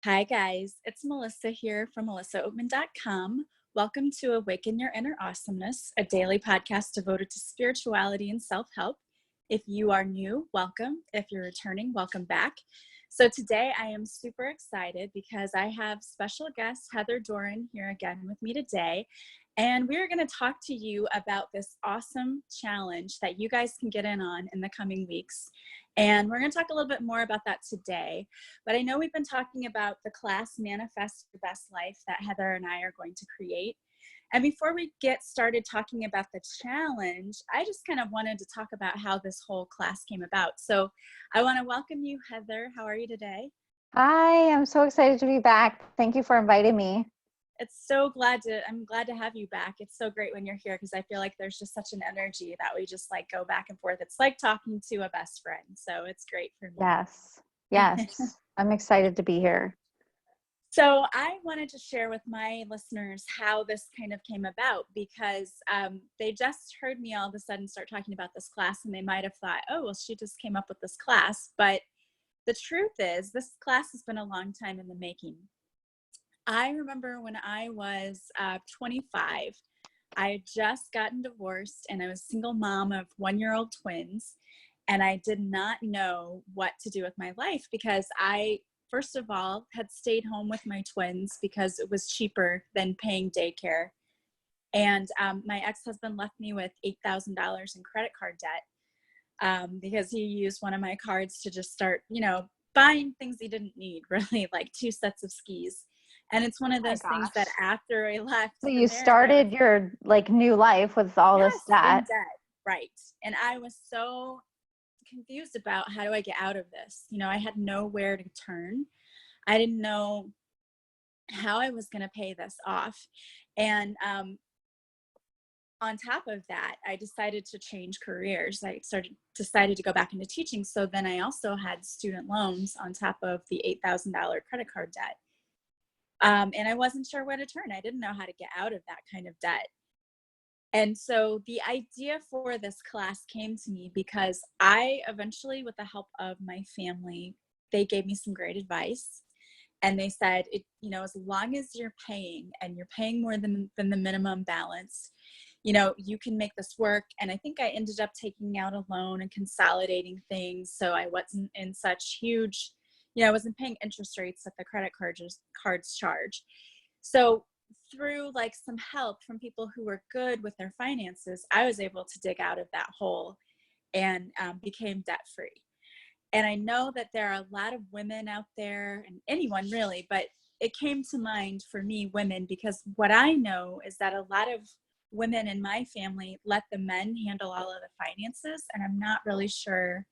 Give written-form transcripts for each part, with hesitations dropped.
Hi, guys. It's Melissa here from melissaoatman.com. Welcome to Awaken Your Inner Awesomeness, a daily podcast devoted to spirituality and self-help. If you are new, welcome. If you're returning, welcome back. So today I am super excited because I have special guest Heather Doran here again with me today. And we're going to talk to you about this awesome challenge that you guys can get in on in the coming weeks. And we're going to talk a little bit more about that today. But I know we've been talking about the class Manifest Your Best Life that Heather and I are going to create. And before we get started talking about the challenge, I just kind of wanted to talk about how this whole class came about. So I want to welcome you, Heather. How are you today? Hi, I'm so excited to be back. Thank you for inviting me. I'm glad to have you back. It's so great when you're here because I feel like there's just such an energy that we just like go back and forth. It's like talking to a best friend. So it's great for me. Yes, I'm excited to be here. So I wanted to share with my listeners how this kind of came about because they just heard me all of a sudden start talking about this class and they might have thought, oh, well, she just came up with this class. But the truth is this class has been a long time in the making. I remember when I was 25, I had just gotten divorced and I was a single mom of 1-year-old twins. And I did not know what to do with my life because I, first of all, had stayed home with my twins because it was cheaper than paying daycare. And my ex-husband left me with $8,000 in credit card debt because he used one of my cards to just start, buying things he didn't need, really, like 2 sets of skis. And it's one of those things that after I left So the you marriage, started your new life with all this in debt. debt, right? And I was so confused about how do I get out of this. I had nowhere to turn. I didn't know how I was going to pay this off. And on top of that, I decided to change careers. Decided to go back into teaching. So then I also had student loans on top of the $8,000 credit card debt. And I wasn't sure where to turn. I didn't know how to get out of that kind of debt. And so the idea for this class came to me because I eventually, with the help of my family, they gave me some great advice. And they said, as long as you're paying and you're paying more than the minimum balance, you can make this work. And I think I ended up taking out a loan and consolidating things. So I wasn't in such huge, I wasn't paying interest rates that the credit cards charge. So through like some help from people who were good with their finances, I was able to dig out of that hole and became debt free. And I know that there are a lot of women out there, and anyone really, but it came to mind for me, women, because what I know is that a lot of women in my family let the men handle all of the finances, and I'm not really sure,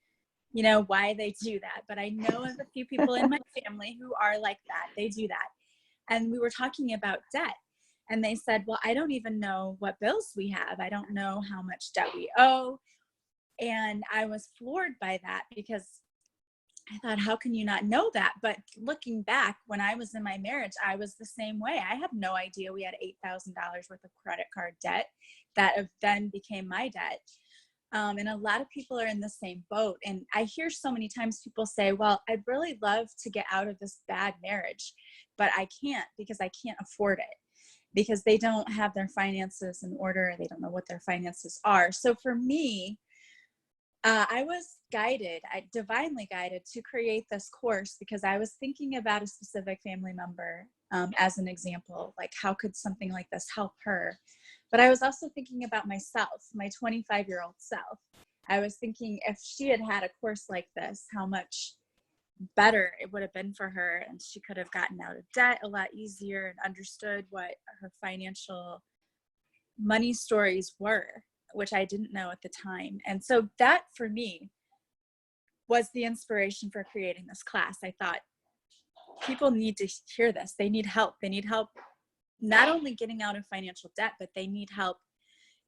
why they do that. But I know of a few people in my family who are like that. They do that. And we were talking about debt. And they said, well, I don't even know what bills we have. I don't know how much debt we owe. And I was floored by that because I thought, how can you not know that? But looking back, when I was in my marriage, I was the same way. I had no idea we had $8,000 worth of credit card debt that then became my debt. And a lot of people are in the same boat. And I hear so many times people say, well, I'd really love to get out of this bad marriage, but I can't because I can't afford it, because they don't have their finances in order. They don't know what their finances are. So for me, I was divinely guided to create this course because I was thinking about a specific family member as an example, like how could something like this help her? But I was also thinking about myself, my 25-year-old self. I was thinking if she had had a course like this, how much better it would have been for her, and she could have gotten out of debt a lot easier and understood what her financial money stories were, which I didn't know at the time. And so that for me was the inspiration for creating this class. I thought people need to hear this. They need help. They need help not only getting out of financial debt, but they need help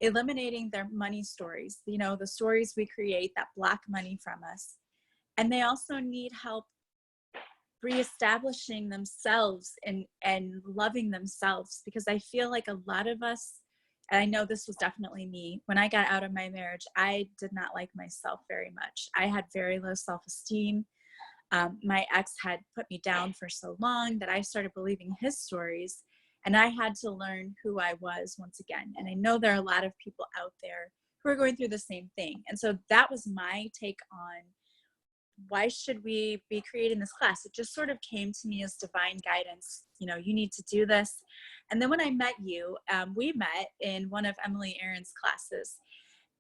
eliminating their money stories, the stories we create that block money from us. And they also need help reestablishing themselves and loving themselves, because I feel like a lot of us, and I know this was definitely me, when I got out of my marriage, I did not like myself very much. I had very low self-esteem. My ex had put me down for so long that I started believing his stories, and I had to learn who I was once again. And I know there are a lot of people out there who are going through the same thing. And so that was my take on why should we be creating this class. It just sort of came to me as divine guidance. You need to do this. And then when I met you, we met in one of Emily Aaron's classes.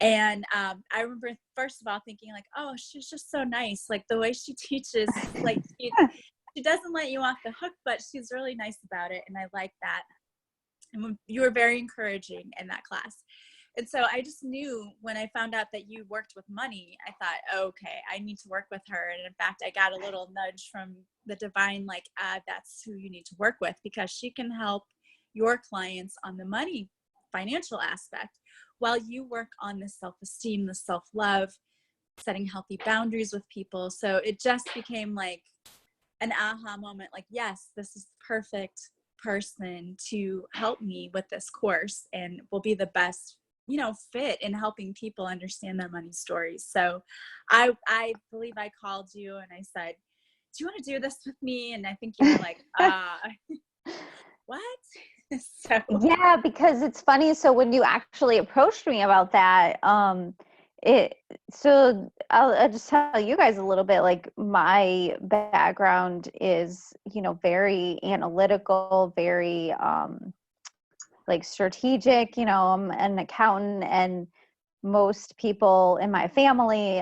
And I remember, first of all, thinking like, oh, she's just so nice. Like the way she teaches, like she doesn't let you off the hook, but she's really nice about it. And I like that. And you were very encouraging in that class. And so I just knew when I found out that you worked with money, I thought, okay, I need to work with her. And in fact, I got a little nudge from the divine, like, that's who you need to work with, because she can help your clients on the money financial aspect while you work on the self-esteem, the self-love, setting healthy boundaries with people. So it just became like an aha moment, like, yes, this is the perfect person to help me with this course and will be the best fit in helping people understand their money stories. So I believe I called you and I said, do you want to do this with me? And I think you were like, what? So Yeah, because it's funny. So when you actually approached me about that, I'll just tell you guys a little bit. Like my background is, very analytical, very like strategic. I'm an accountant, and most people in my family,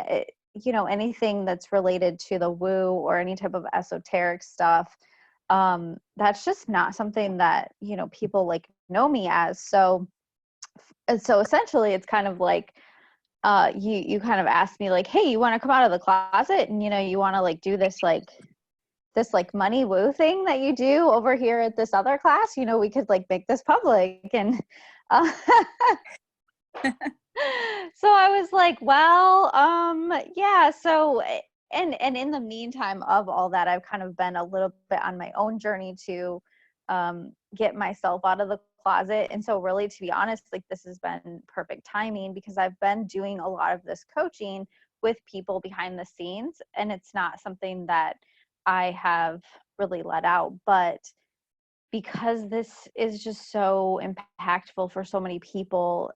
anything that's related to the woo or any type of esoteric stuff, that's just not something that, people like know me as. So essentially it's kind of like, you kind of asked me like, hey, you want to come out of the closet and, you want to like do this like money woo thing that you do over here at this other class, we could like make this public. And so I was like, well, yeah. So, and in the meantime of all that, I've kind of been a little bit on my own journey to get myself out of the closet. And so really, to be honest, like this has been perfect timing, because I've been doing a lot of this coaching with people behind the scenes, and it's not something that I have really let out. But because this is just so impactful for so many people,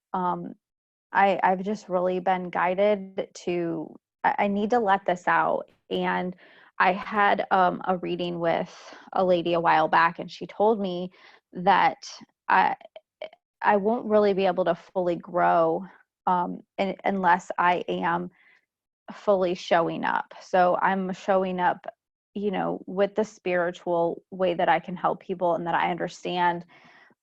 I've just really been guided to, I need to let this out. And I had a reading with a lady a while back, and she told me that I, I won't really be able to fully grow unless I am fully showing up. So I'm showing up, with the spiritual way that I can help people and that I understand.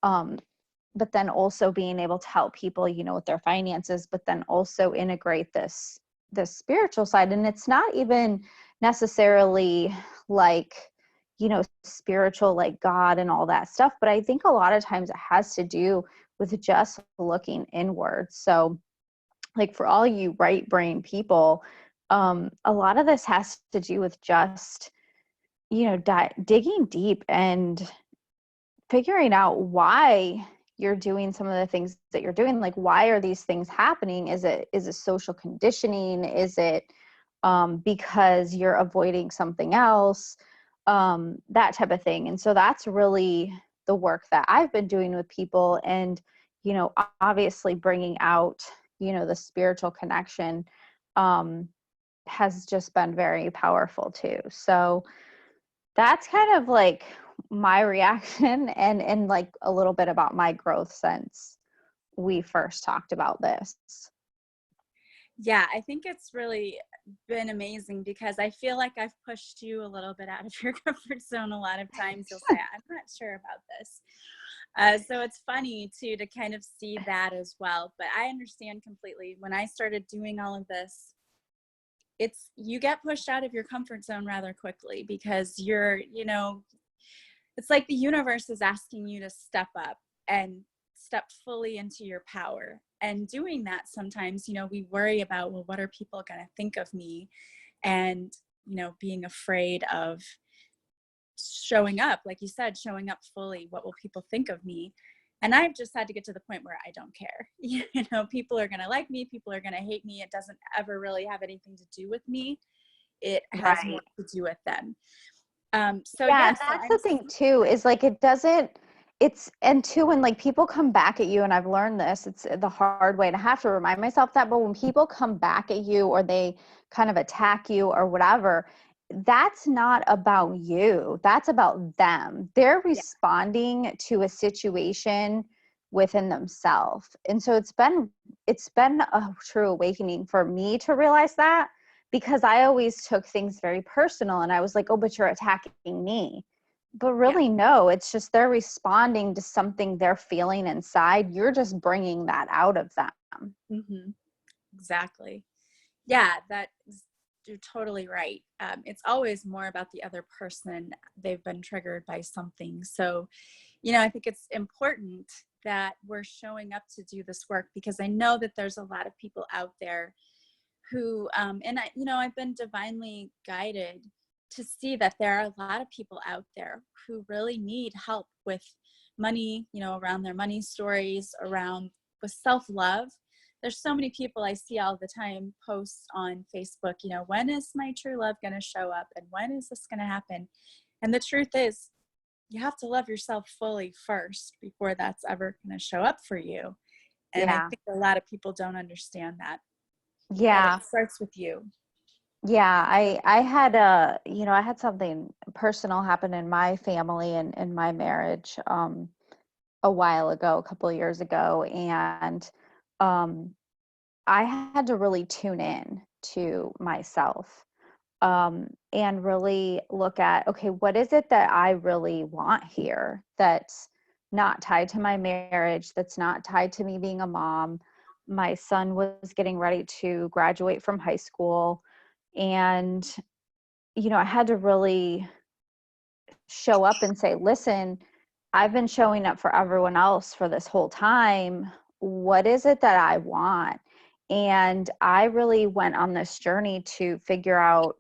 But then also being able to help people, with their finances, but then also integrate this spiritual side. And it's not even necessarily like, spiritual, like God and all that stuff. But I think a lot of times it has to do with just looking inward. So like for all you right brain people, a lot of this has to do with just, digging deep and figuring out why you're doing some of the things that you're doing. Like, why are these things happening? Is it social conditioning? Is it because you're avoiding something else? That type of thing. And so that's really the work that I've been doing with people. And, obviously bringing out, the spiritual connection has just been very powerful too. So that's kind of like my reaction and like a little bit about my growth since we first talked about this. yeah, I think it's really been amazing, because I feel like I've pushed you a little bit out of your comfort zone. A lot of times you'll say, I'm not sure about this. So it's funny too to kind of see that as well. But I understand completely. When I started doing all of this, you get pushed out of your comfort zone rather quickly, because it's like the universe is asking you to step up and step fully into your power. And doing that, sometimes, we worry about, well, what are people going to think of me? And, being afraid of showing up, like you said, showing up fully. What will people think of me? And I've just had to get to the point where I don't care. People are going to like me. People are going to hate me. It doesn't ever really have anything to do with me. it has more Right. to do with them. So Yeah, yeah, and so that's I'm the thing too, is like it doesn't it's and too when like people come back at you, and I've learned this, it's the hard way, and I have to remind myself that, but when people come back at you or they kind of attack you or whatever, that's not about you. That's about them. They're yeah, responding to a situation within themselves. And so it's been a true awakening for me to realize that, because I always took things very personal and I was like, oh, but you're attacking me. But yeah. really, no, it's just they're responding to something they're feeling inside. You're just bringing that out of them. Mm-hmm. Exactly. Yeah, you're totally right. It's always more about the other person. They've been triggered by something. So, I think it's important that we're showing up to do this work, because I know that there's a lot of people out there who, and I've been divinely guided to see that there are a lot of people out there who really need help with money, around their money stories, around with self-love. There's so many people I see all the time post on Facebook, when is my true love going to show up? And when is this going to happen? And the truth is, you have to love yourself fully first before that's ever going to show up for you. And I Yeah. think a lot of people don't understand that it Yeah. starts with you. Yeah, I had I had something personal happen in my family and in my marriage a while ago, a couple of years ago, and um I had to really tune in to myself, and really look at, okay, what is it that I really want here that's not tied to my marriage, that's not tied to me being a mom. My son was getting ready to graduate from high school, and I had to really show up and say, listen, I've been showing up for everyone else for this whole time. What is it that I want? And I really went on this journey to figure out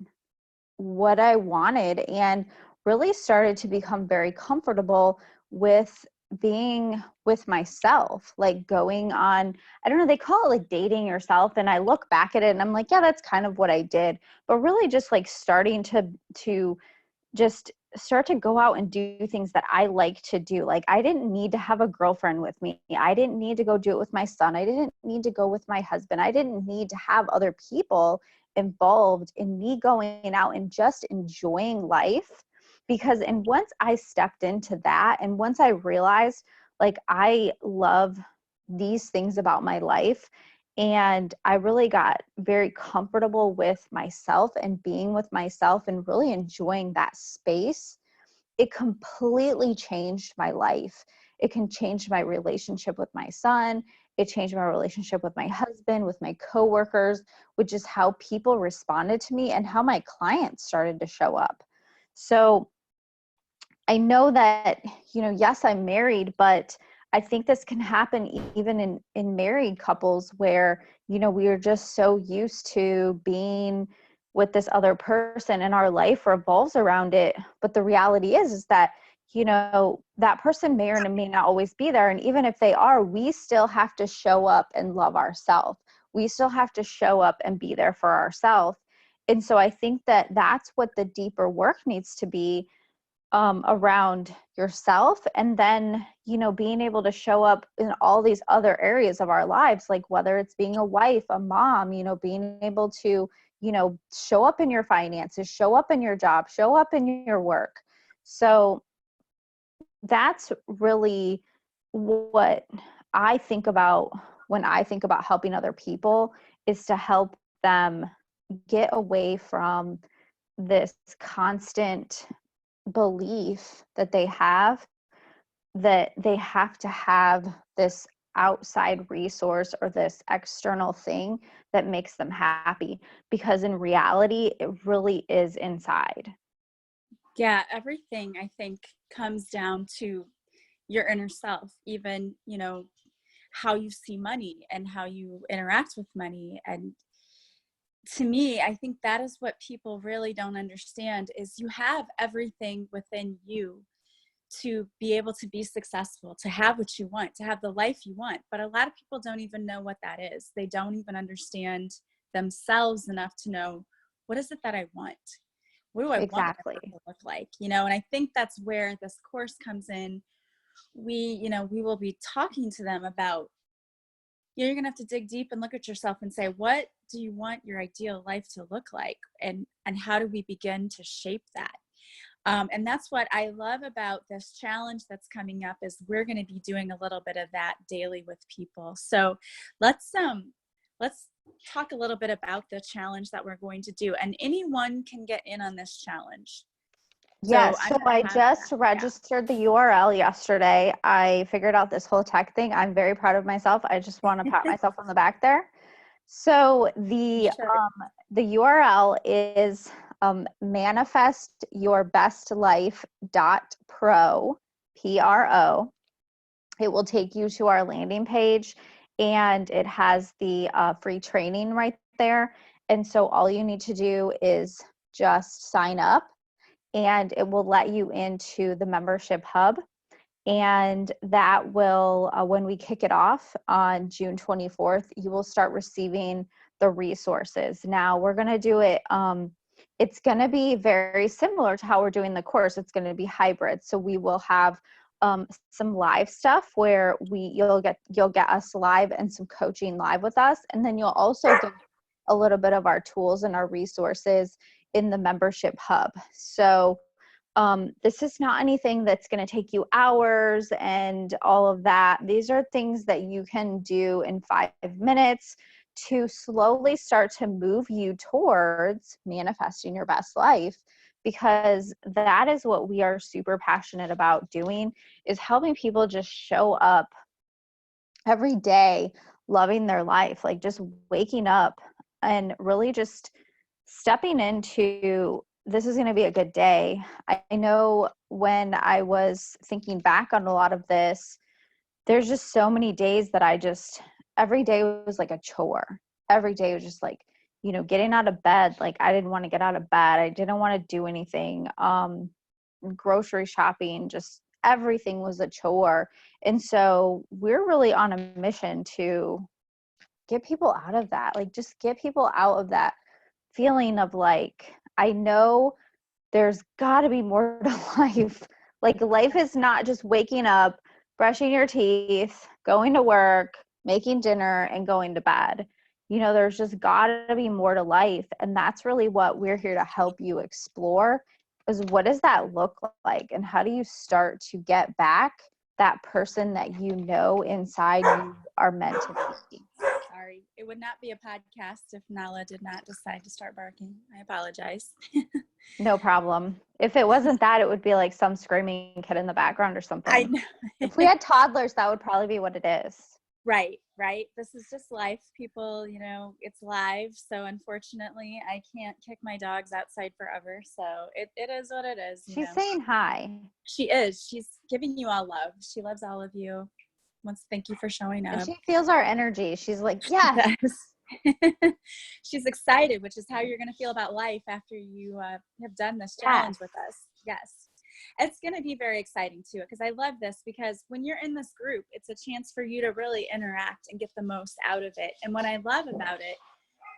what I wanted, and really started to become very comfortable with being with myself, like going on, I don't know, they call it like dating yourself. And I look back at it and I'm like, yeah, that's kind of what I did. But really just like starting to just start to go out and do things that I like to do. Like I didn't need to have a girlfriend with me. I didn't need to go do it with my son. I didn't need to go with my husband. I didn't need to have other people involved in me going out and just enjoying life. And once I stepped into that, and once I realized like I love these things about my life, and I really got very comfortable with myself and being with myself and really enjoying that space, it completely changed my life. It can change my relationship with my son. It changed my relationship with my husband, with my coworkers, which is how people responded to me and how my clients started to show up. So I know that, yes, I'm married, but I think this can happen even in married couples where, we are just so used to being with this other person and our life revolves around it. But the reality is that, that person may or may not always be there. And even if they are, we still have to show up and love ourselves. We still have to show up and be there for ourselves. And so I think that that's what the deeper work needs to be, around yourself, and then being able to show up in all these other areas of our lives, like whether it's being a wife, a mom, being able to show up in your finances, show up in your job, show up in your work. So that's really what I think about when I think about helping other people, is to help them get away from this constant belief that they have to have this outside resource or this external thing that makes them happy, because in reality it really is inside. Yeah, everything I think comes down to your inner self, even, how you see money and how you interact with money. And to me, I think that is what people really don't understand, is you have everything within you to be able to be successful, to have what you want, to have the life you want. But a lot of people don't even know what that is. They don't even understand themselves enough to know what is it that I want? What do I want my Exactly. life to look like? You know, and I think that's where this course comes in. We will be talking to them about, you're going to have to dig deep and look at yourself and say, what do you want your ideal life to look like? And how do we begin to shape that? And that's what I love about this challenge that's coming up, is we're going to be doing a little bit of that daily with people. So let's talk a little bit about the challenge that we're going to do. And anyone can get in on this challenge. So Yes, I'm so going I to have just that. Yeah. registered the URL yesterday. I figured out this whole tech thing. I'm very proud of myself. I just want to pat myself on the back there. So You should. the URL is manifestyourbestlife.pro, Pro. It will take you to our landing page, and it has the free training right there. And so all you need to do is just sign up, and it will let you into the membership hub. And that will, when we kick it off on June 24th, you will start receiving the resources. Now we're going to do it. It's going to be very similar to how we're doing the course. It's going to be hybrid. So we will have some live stuff where you'll get us live and some coaching live with us. And then you'll also get a little bit of our tools and our resources in the membership hub. So this is not anything that's going to take you hours and all of that. These are things that you can do in 5 minutes to slowly start to move you towards manifesting your best life, because that is what we are super passionate about doing, is helping people just show up every day loving their life, like just waking up and really just stepping into, this is going to be a good day. I know when I was thinking back on a lot of this, there's just so many days that every day was like a chore. Every day was just like, getting out of bed. Like I didn't want to get out of bed. I didn't want to do anything. Grocery shopping, just everything was a chore. And so we're really on a mission to get people out of that. Like just get people out of that feeling of like, I know there's got to be more to life. Like life is not just waking up, brushing your teeth, going to work, making dinner, and going to bed. There's just got to be more to life. And that's really what we're here to help you explore, is what does that look like? And how do you start to get back that person that inside you are meant to be? Sorry. It would not be a podcast if Nala did not decide to start barking. I apologize. No problem. If it wasn't that, it would be like some screaming kid in the background or I something. know. If we had toddlers, that would probably be what it is. Right. This is just life, people. It's live. So unfortunately, I can't kick my dogs outside forever. So it is what it is. She's saying hi. She is. She's giving you all love. She loves all of you. Wants to thank you for showing And up. she feels our energy. She's like, yes. Yes. She's excited, which is how you're going to feel about life after you have done this challenge with us. Yes. It's going to be very exciting too, because I love this, because when you're in this group, it's a chance for you to really interact and get the most out of it. And what I love about it,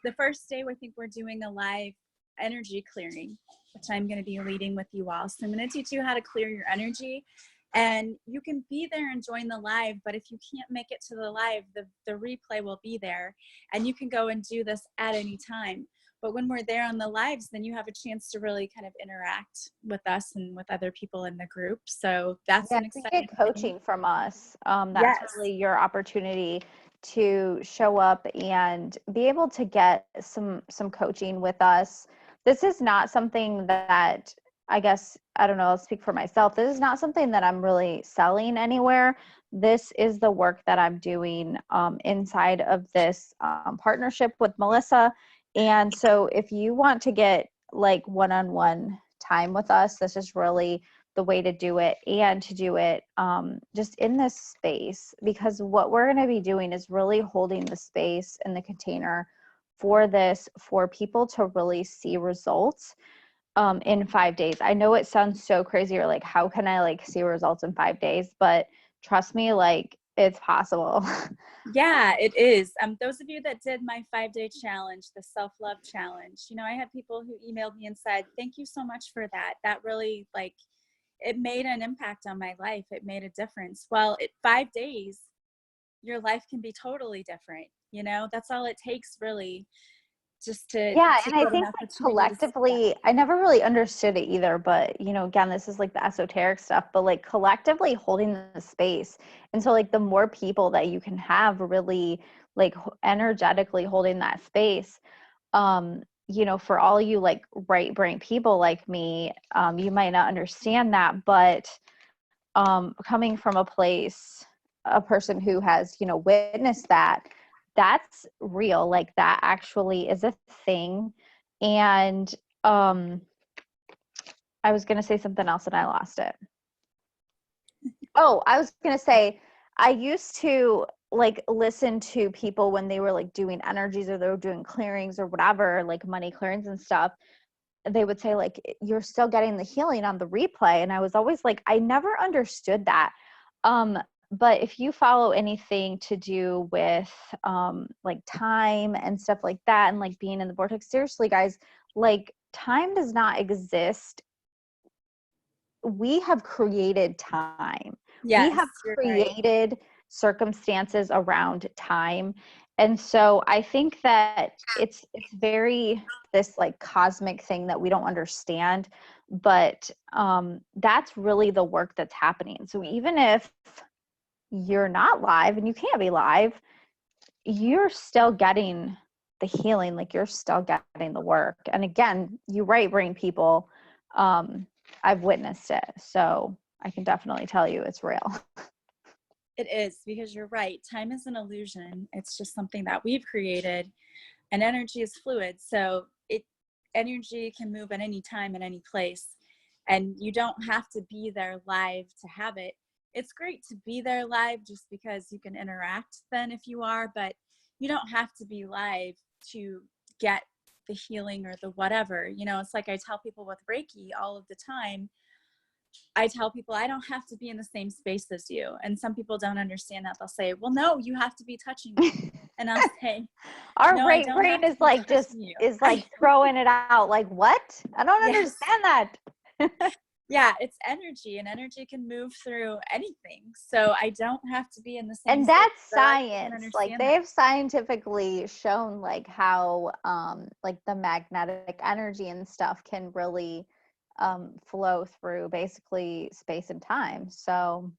the first day, I think we're doing a live energy clearing, which I'm going to be leading with you all. So I'm going to teach you how to clear your energy. And you can be there and join the live, but if you can't make it to the live, the replay will be there, and you can go and do this at any time. But when we're there on the lives, then you have a chance to really kind of interact with us and with other people in the group. So that's an exciting You get coaching from us. That's Yes. really your opportunity to show up and be able to get some coaching with us. This is not something that, I guess, I don't know, I'll speak for myself. This is not something that I'm really selling anywhere. This is the work that I'm doing inside of this partnership with Melissa. And so if you want to get like one-on-one time with us, this is really the way to do it, and to do it just in this space, because what we're going to be doing is really holding the space and the container for this, for people to really see results in 5 days. I know it sounds so crazy, or like, how can I like see results in 5 days? But trust me, like it's possible. Yeah, it is. Those of you that did my 5-day challenge, the self-love challenge, you know, I had people who emailed me and said, thank you so much for that. That really, like, it made an impact on my life. It made a difference. Well, 5 days, your life can be totally different. You know, that's all it takes, really, just Yeah, to and I get an think like opportunity to see that. collectively, I never really understood it either, but again, this is like the esoteric stuff, but like collectively holding the space. And so like the more people that you can have really like energetically holding that space, for all you like right brain people like me, you might not understand that, but coming from a person who has, witnessed that, that's real. Like that actually is a thing. And I was going to say something else and I lost it. Oh, I was going to say, I used to like listen to people when they were like doing energies or they were doing clearings or whatever, like money clearings and stuff. They would say like, you're still getting the healing on the replay. And I was always like, I never understood that. But if you follow anything to do with like time and stuff like that, and like being in the vortex, seriously guys, like time does not exist. We have created time. We Yes, have you're right. created circumstances around time. And so I think that it's very this like cosmic thing that we don't understand, but that's really the work that's happening. So even if you're not live and you can't be live, you're still getting the healing, like you're still getting the work. And again, you right brain people, I've witnessed it, so I can definitely tell you it's real. It is, because you're right. Time is an illusion. It's just something that we've created, and energy is fluid. So energy can move at any time, in any place, and you don't have to be there live to have it. It's great to be there live just because you can interact then if you are, but you don't have to be live to get the healing or the whatever. You know, it's like I tell people with Reiki all of the time. I tell people I don't have to be in the same space as you. And some people don't understand that. They'll say, well, no, you have to be touching me. And I'll say, Our no, I right don't brain have to is be like just touching you. is like throwing it out like, what? I don't Yes. understand that. Yeah, it's energy, and energy can move through anything. So I don't have to be in the same And space. that's A lot of people don't science. Like understand that. they've scientifically shown like how like the magnetic energy and stuff can really flow through basically space and time. So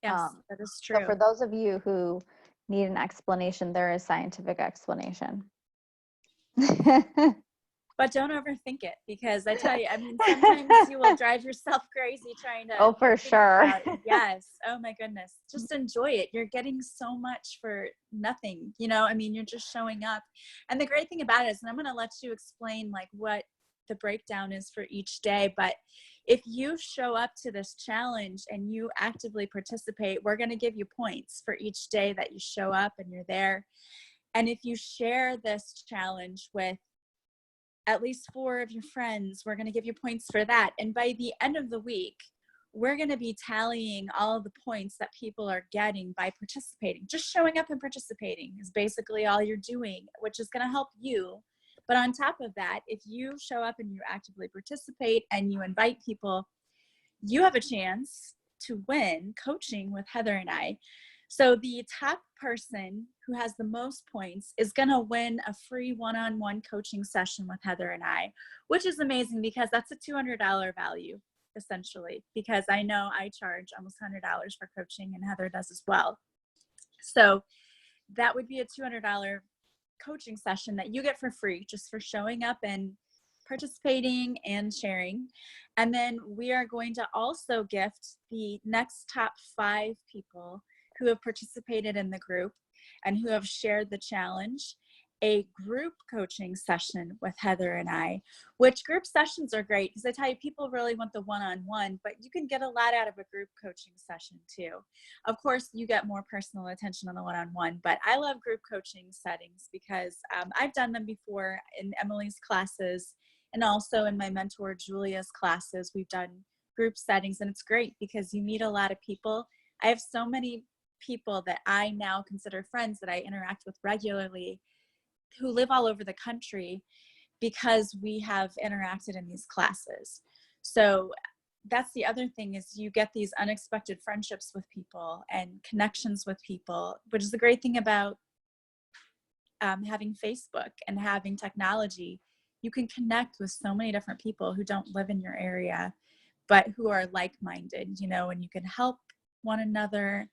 Yes, that is so for true. those of you who need an explanation, there is scientific explanation. But don't overthink it, because I tell you, I mean, sometimes you will drive yourself crazy trying to Oh, for think sure. about it. Yes. Oh my goodness. Just enjoy it. You're getting so much for nothing. You know, I mean, you're just showing up. And the great thing about it is, and I'm going to let you explain like what the breakdown is for each day, but if you show up to this challenge and you actively participate, we're going to give you points for each day that you show up and you're there. And if you share this challenge with at least 4 of your friends, we're going to give you points for that. And by the end of the week, we're going to be tallying all of the points that people are getting by participating. Just showing up and participating is basically all you're doing, which is going to help you. But on top of that, if you show up and you actively participate and you invite people, you have a chance to win coaching with Heather and I. So the top person who has the most points is going to win a free one-on-one coaching session with Heather and I, which is amazing because that's a $200 value, essentially, because I know I charge almost $100 for coaching and Heather does as well. So that would be a $200 coaching session that you get for free just for showing up and participating and sharing. And then we are going to also gift the next top 5 people who have participated in the group and who have shared the challenge a group coaching session with Heather and I, which group sessions are great because I tell you, people really want the one-on-one, but you can get a lot out of a group coaching session too. Of course, you get more personal attention on the one-on-one, but I love group coaching settings because I've done them before in Emily's classes and also in my mentor Julia's classes. We've done group settings, and it's great because you meet a lot of people I have so many people that I now consider friends that I interact with regularly who live all over the country because we have interacted in these classes. So that's the other thing, is you get these unexpected friendships with people and connections with people, which is the great thing about having Facebook and having technology. You can connect with so many different people who don't live in your area, but who are like-minded, you know, and you can help one another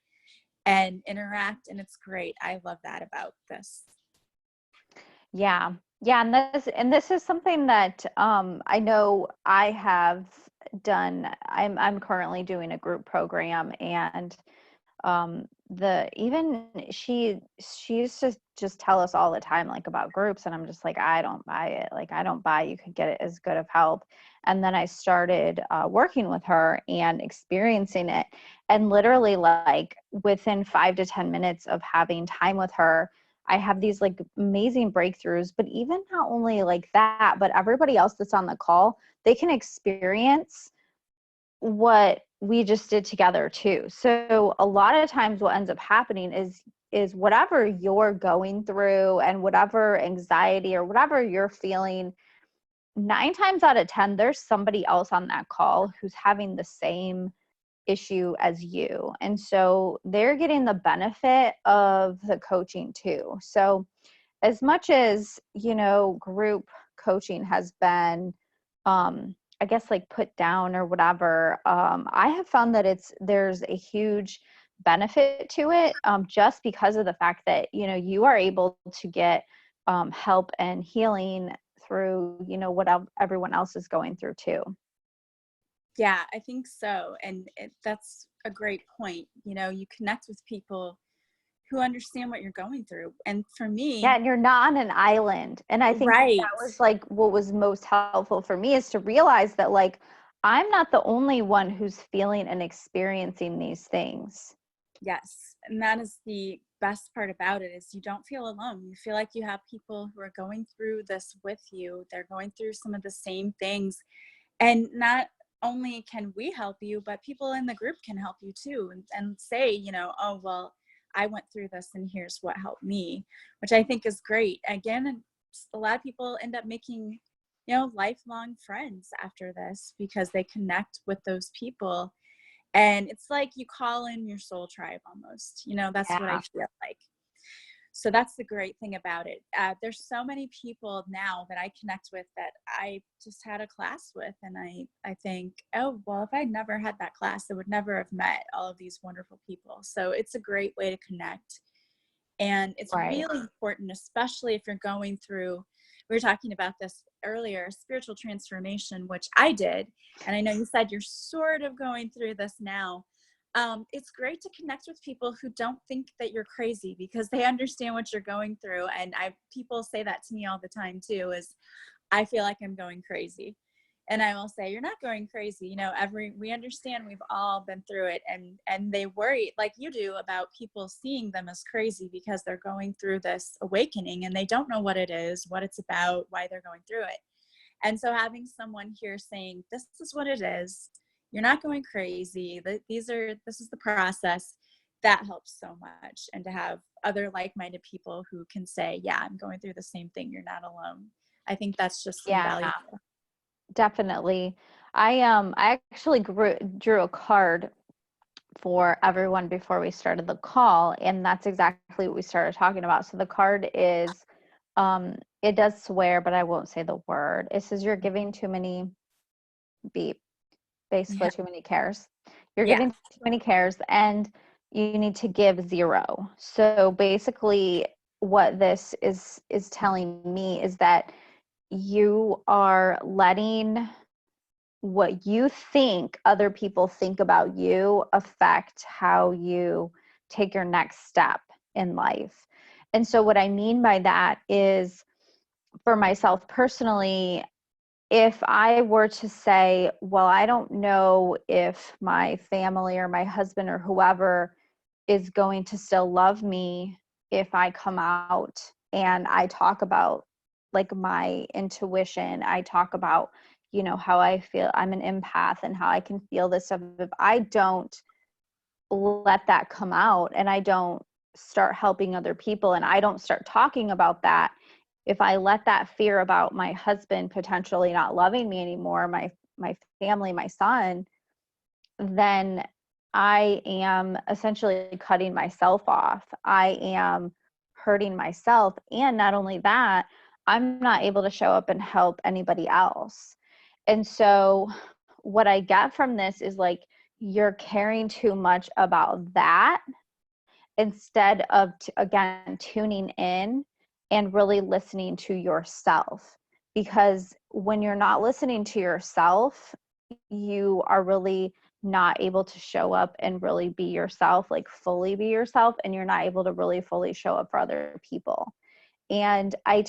and interact. And it's great. I love that about this. Yeah. Yeah, and this is something that I know I have done. I'm currently doing a group program, and the even she used to just tell us all the time, like, about groups, and I'm just like, I don't buy it. Like, I don't buy you could get it as good of help. And then I started working with her and experiencing it, and literally, like, within 5 to 10 minutes of having time with her, I have these like amazing breakthroughs. But even not only like that, but everybody else that's on the call, they can experience what we just did together too. So a lot of times what ends up happening is whatever you're going through and whatever anxiety or whatever you're feeling, 9 times out of 10 there's somebody else on that call who's having the same issue as you, and so they're getting the benefit of the coaching too. So as much as, group coaching has been, I guess, like, put down or whatever, I have found that there's a huge benefit to it, just because of the fact that, you are able to get help and healing through, what everyone else is going through too. Yeah, I think so. And that's a great point. You know, you connect with people who understand what you're going through. And for Yeah, me, and you're not on an island. And I think that right. that was like what was most helpful for me, is to realize that, like, I'm not the only one who's feeling and experiencing these things. Yes. And that is the best part about it, is you don't feel alone. You feel like you have people who are going through this with you. They're going through some of the same things. And not only can we help you, but people in the group can help you too, and say, you know, oh, well, I went through this and here's what helped me, which I think is great. Again, a lot of people end up making, you know, lifelong friends after this because they connect with those people. And it's like you call in your soul tribe almost, you know, that's what I Yeah. feel like. So that's the great thing about it. There's so many people now that I connect with that I just had a class with, and I think, oh, well, if I never had that class, I would never have met all of these wonderful people. So it's a great way to connect. And it's Right. really important, especially if you're going through, we were talking about this earlier, spiritual transformation, which I did. And I know you said you're sort of going through this now. It's great to connect with people who don't think that you're crazy, because they understand what you're going through. And people say that to me all the time too, is I feel like I'm going crazy. And I will say, you're not going crazy. You know, we understand, we've all been through it, and they worry like you do about people seeing them as crazy because they're going through this awakening and they don't know what it is, what it's about, why they're going through it. And so having someone here saying, this is what it is, you're not going crazy, this is the process, that helps so much. And to have other like-minded people who can say, yeah, I'm going through the same thing, you're not alone. I think that's just Yeah, invaluable. definitely. I actually drew a card for everyone before we started the call, and that's exactly what we started talking about. So the card is, it does swear, but I won't say the word. It says, you're giving too many beep, Yeah. basically too many cares. You're Yeah. giving too many cares, and you need to give zero. So basically what this is telling me is that you are letting what you think other people think about you affect how you take your next step in life. And so what I mean by that is, for myself personally, if I were to say, well, I don't know if my family or my husband or whoever is going to still love me if I come out and I talk about, like, my intuition, I talk about, how I feel, I'm an empath, and how I can feel this stuff. If I don't let that come out and I don't start helping other people and I don't start talking about that, if I let that fear about my husband potentially not loving me anymore, my family, my son, then I am essentially cutting myself off. I am hurting myself. And not only that, I'm not able to show up and help anybody else. And so, what I get from this is like, you're caring too much about that instead of, again, tuning in and really listening to yourself. Because when you're not listening to yourself, you are really not able to show up and really be yourself, like fully be yourself, and you're not able to really fully show up for other people. And I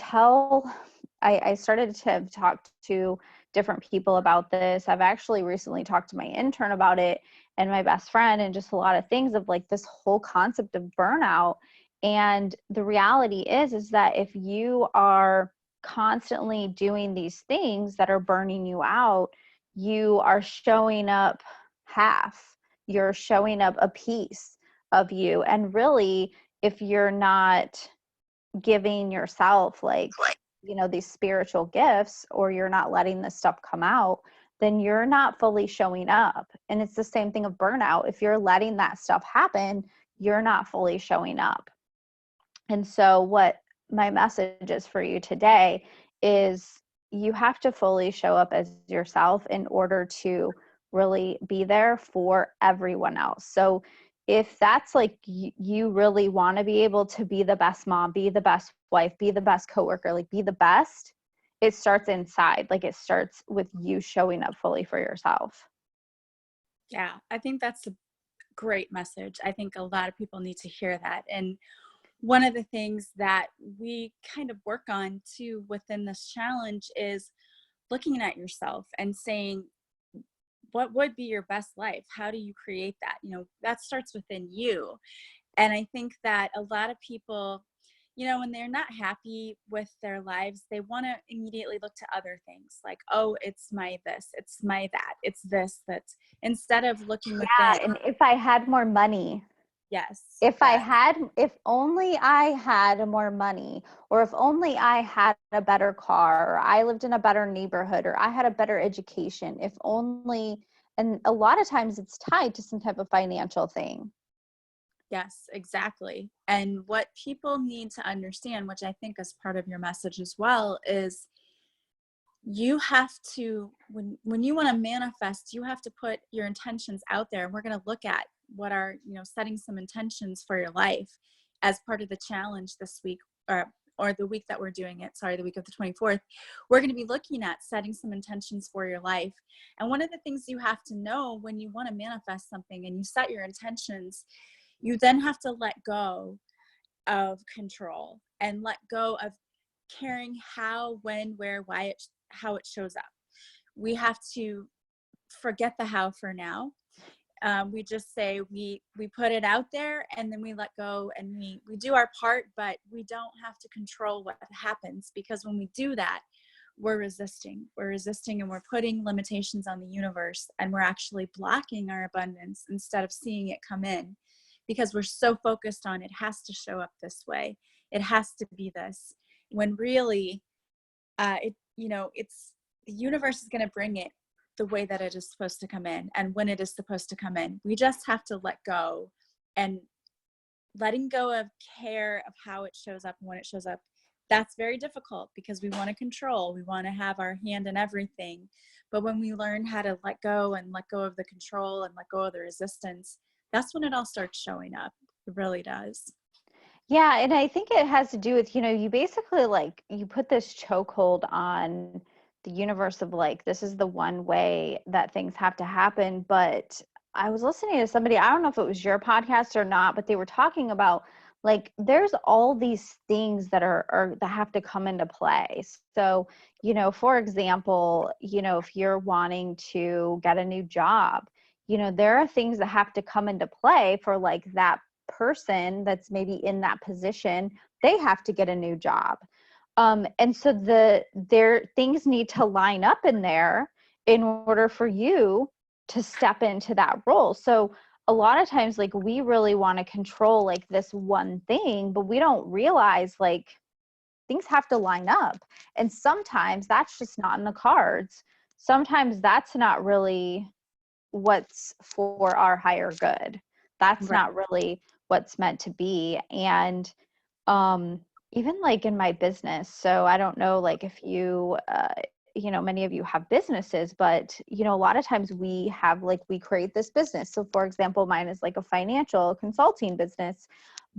started to talk to different people about this. I've actually recently talked to my intern about it and my best friend, and just a lot of things of like this whole concept of burnout. And the reality is that if you are constantly doing these things that are burning you out, you are showing up half, you're showing up a piece of you. And really, if you're not giving yourself like, these spiritual gifts, or you're not letting this stuff come out, then you're not fully showing up. And it's the same thing of burnout. If you're letting that stuff happen, you're not fully showing up. And so what my message is for you today is you have to fully show up as yourself in order to really be there for everyone else. So if that's like you really want to be able to be the best mom, be the best wife, be the best coworker, like be the best, it starts inside. Like it starts with you showing up fully for yourself. Yeah, I think that's a great message. I think a lot of people need to hear that. And one of the things that we kind of work on too within this challenge is looking at yourself and saying, what would be your best life? How do you create that? That starts within you. And I think that a lot of people, when they're not happy with their lives, they want to immediately look to other things like, oh, it's my this, it's my that, it's this, that's, instead of looking Yeah. within. And if I had more money, Yes. if only I had more money, or if only I had a better car, or I lived in a better neighborhood, or I had a better education, if only, and a lot of times it's tied to some type of financial thing. Yes, exactly. And what people need to understand, which I think is part of your message as well, is you have to, when you want to manifest, you have to put your intentions out there. And we're going to look at what are, setting some intentions for your life as part of the challenge this week, or the week that we're doing it, the week of the 24th. We're going to be looking at setting some intentions for your life. And one of the things you have to know when you want to manifest something and you set your intentions, you then have to let go of control and let go of caring how, when, where, why, how it shows up. We have to forget the how for now. We just say we put it out there, and then we let go, and we do our part, but we don't have to control what happens, because when we do that, we're resisting, and we're putting limitations on the universe, and we're actually blocking our abundance instead of seeing it come in, because we're so focused on it has to show up this way, it has to be this, when really it's the universe is going to bring it the way that it is supposed to come in, and when it is supposed to come in. We just have to let go, and letting go of care of how it shows up and when it shows up. That's very difficult, because we want to control, we want to have our hand in everything. But when we learn how to let go of the control and let go of the resistance, that's when it all starts showing up. It really does. Yeah. And I think it has to do with, you basically like, you put this chokehold on the universe of like, this is the one way that things have to happen. But I was listening to somebody, I don't know if it was your podcast or not, but they were talking about like, there's all these things that are that have to come into play. So, for example, if you're wanting to get a new job, there are things that have to come into play for like that person that's maybe in that position. They have to get a new job. And so their things need to line up in there in order for you to step into that role. So a lot of times, like, we really want to control like this one thing, but we don't realize like things have to line up. And sometimes that's just not in the cards. Sometimes that's not really what's for our higher good. That's Right. not really what's meant to be. And um even like in my business, so I don't know like if you you know, many of you have businesses, but you know, a lot of times we have like, we create this business. So for example, mine is like a financial consulting business,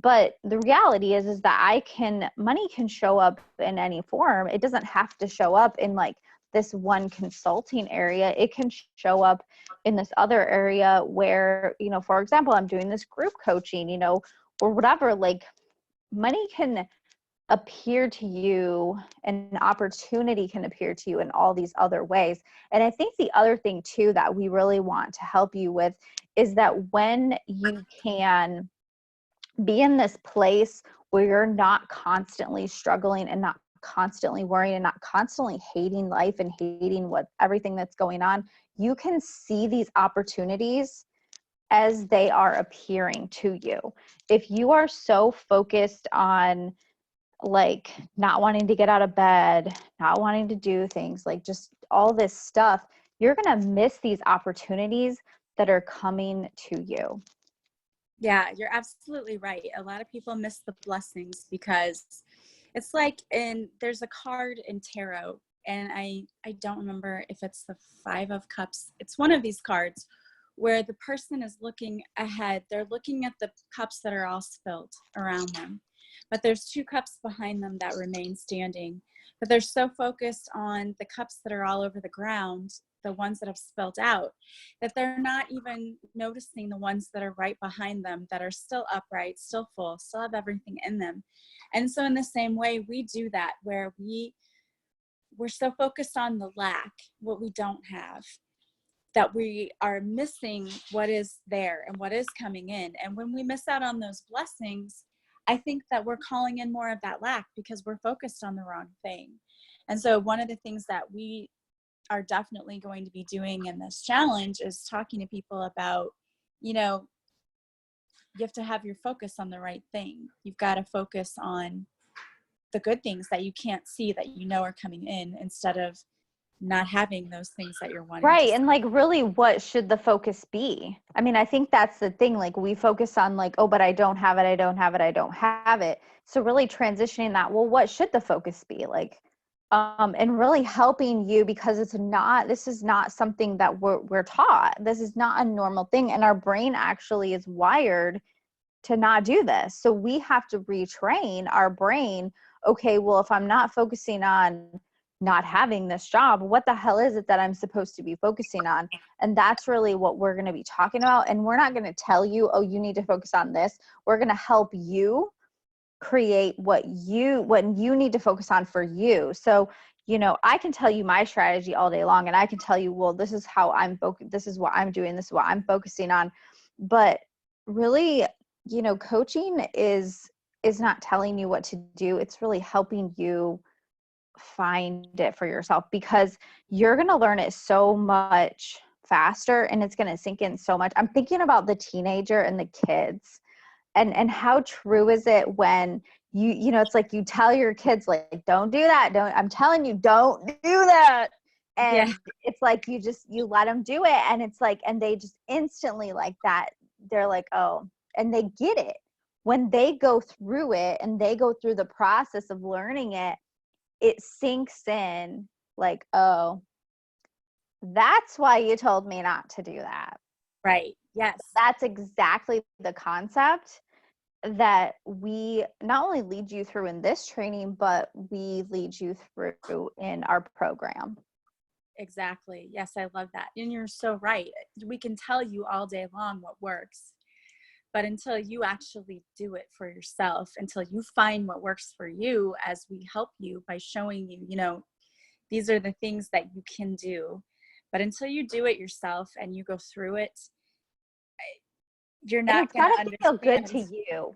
but the reality is that money can show up in any form. It doesn't have to show up in like this one consulting area. It can show up in this other area where, you know, for example, I'm doing this group coaching, you know, or whatever. Like, money can appear to you, and opportunity can appear to you in all these other ways. And I think the other thing too that we really want to help you with is that when you can be in this place where you're not constantly struggling and not constantly worrying and not constantly hating life and hating what everything that's going on, you can see these opportunities as they are appearing to you. If you are so focused on like not wanting to get out of bed, not wanting to do things, like just all this stuff, you're going to miss these opportunities that are coming to you. Yeah, you're absolutely right. A lot of people miss the blessings because it's like there's a card in tarot, and I don't remember if it's the 5 of Cups. It's one of these cards where the person is looking ahead. They're looking at the cups that are all spilled around them, but there's 2 cups behind them that remain standing. But they're so focused on the cups that are all over the ground, the ones that have spilled out, that they're not even noticing the ones that are right behind them that are still upright, still full, still have everything in them. And so in the same way, we do that where we're so focused on the lack, what we don't have, that we are missing what is there and what is coming in. And when we miss out on those blessings, I think that we're calling in more of that lack because we're focused on the wrong thing. And so one of the things that we are definitely going to be doing in this challenge is talking to people about, you know, you have to have your focus on the right thing. You've got to focus on the good things that you can't see that you know are coming in, instead of not having those things that you're wanting to Right. see. And like, really, what should the focus be? I mean, I think that's the thing. Like, we focus on like, oh, but I don't have it. I don't have it. I don't have it. So really transitioning that, well, what should the focus be? Like, and really helping you, because this is not something that we're taught. This is not a normal thing. And our brain actually is wired to not do this. So we have to retrain our brain. Okay, well, if I'm not focusing on not having this job, what the hell is it that I'm supposed to be focusing on? And that's really what we're going to be talking about. And we're not going to tell you, oh, you need to focus on this. We're going to help you create what you need to focus on for you. So, you know, I can tell you my strategy all day long, and I can tell you, well, this is how I'm focused. This is what I'm doing. This is what I'm focusing on. But really, you know, coaching is not telling you what to do. It's really helping you find it for yourself, because you're going to learn it so much faster and it's going to sink in so much. I'm thinking about the teenager and the kids, and how true is it when you know, it's like you tell your kids like, don't do that. I'm telling you, don't do that. Yeah, And it's like, you let them do it. And it's like, and they just instantly like that. They're like, oh, and they get it when they go through it and they go through the process of learning it. It sinks in like, oh, that's why you told me not to do that. right. Yes. That's exactly the concept that we not only lead you through in this training, but we lead you through in our program. Exactly. Yes, I love that. And you're so right. We can tell you all day long what works, but until you actually do it for yourself, until you find what works for you, as we help you by showing you, you know, these are the things that you can do. But until you do it yourself and you go through it, you're And not it's going got to to feel good understand. to you.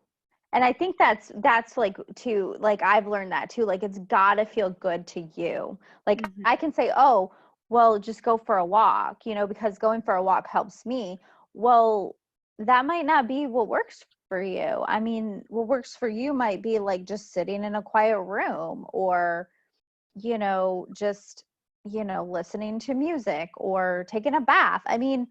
And I think that's like too, like I've learned that too. Like, it's got to feel good to you. Like, Mhm. I can say, oh, well, just go for a walk, you know, because going for a walk helps me. Well, that might not be what works for you. I mean, what works for you might be like just sitting in a quiet room, or, just, listening to music or taking a bath. I mean,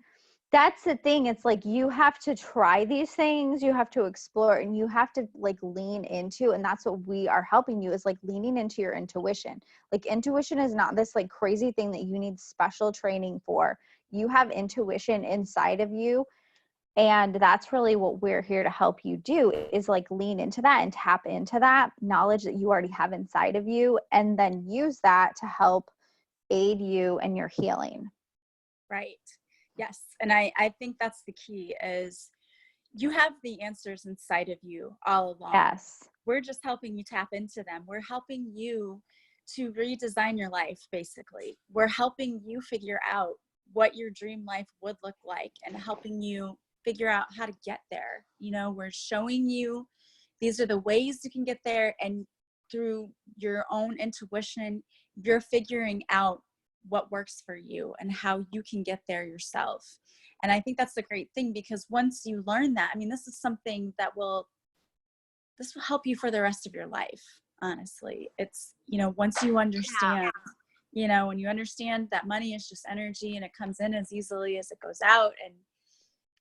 that's the thing. It's like you have to try these things, you have to explore, and you have to like lean into, and that's what we are helping you, is like leaning into your intuition. Like intuition is not this like crazy thing that you need special training for. You have intuition inside of you, and that's really what we're here to help you do, is like lean into that and tap into that knowledge that you already have inside of you, and then use that to help aid you in your healing. Right. Yes. And I think that's the key, is you have the answers inside of you all along. Yes. We're just helping you tap into them. We're helping you to redesign your life, basically. We're helping you figure out what your dream life would look like, and helping you figure out how to get there. We're showing you these are the ways you can get there, and through your own intuition, you're figuring out what works for you and how you can get there yourself. And I think that's the great thing, because once you learn that, I mean, this is something that this will help you for the rest of your life. Honestly, it's, once you understand, when you understand that money is just energy and it comes in as easily as it goes out, and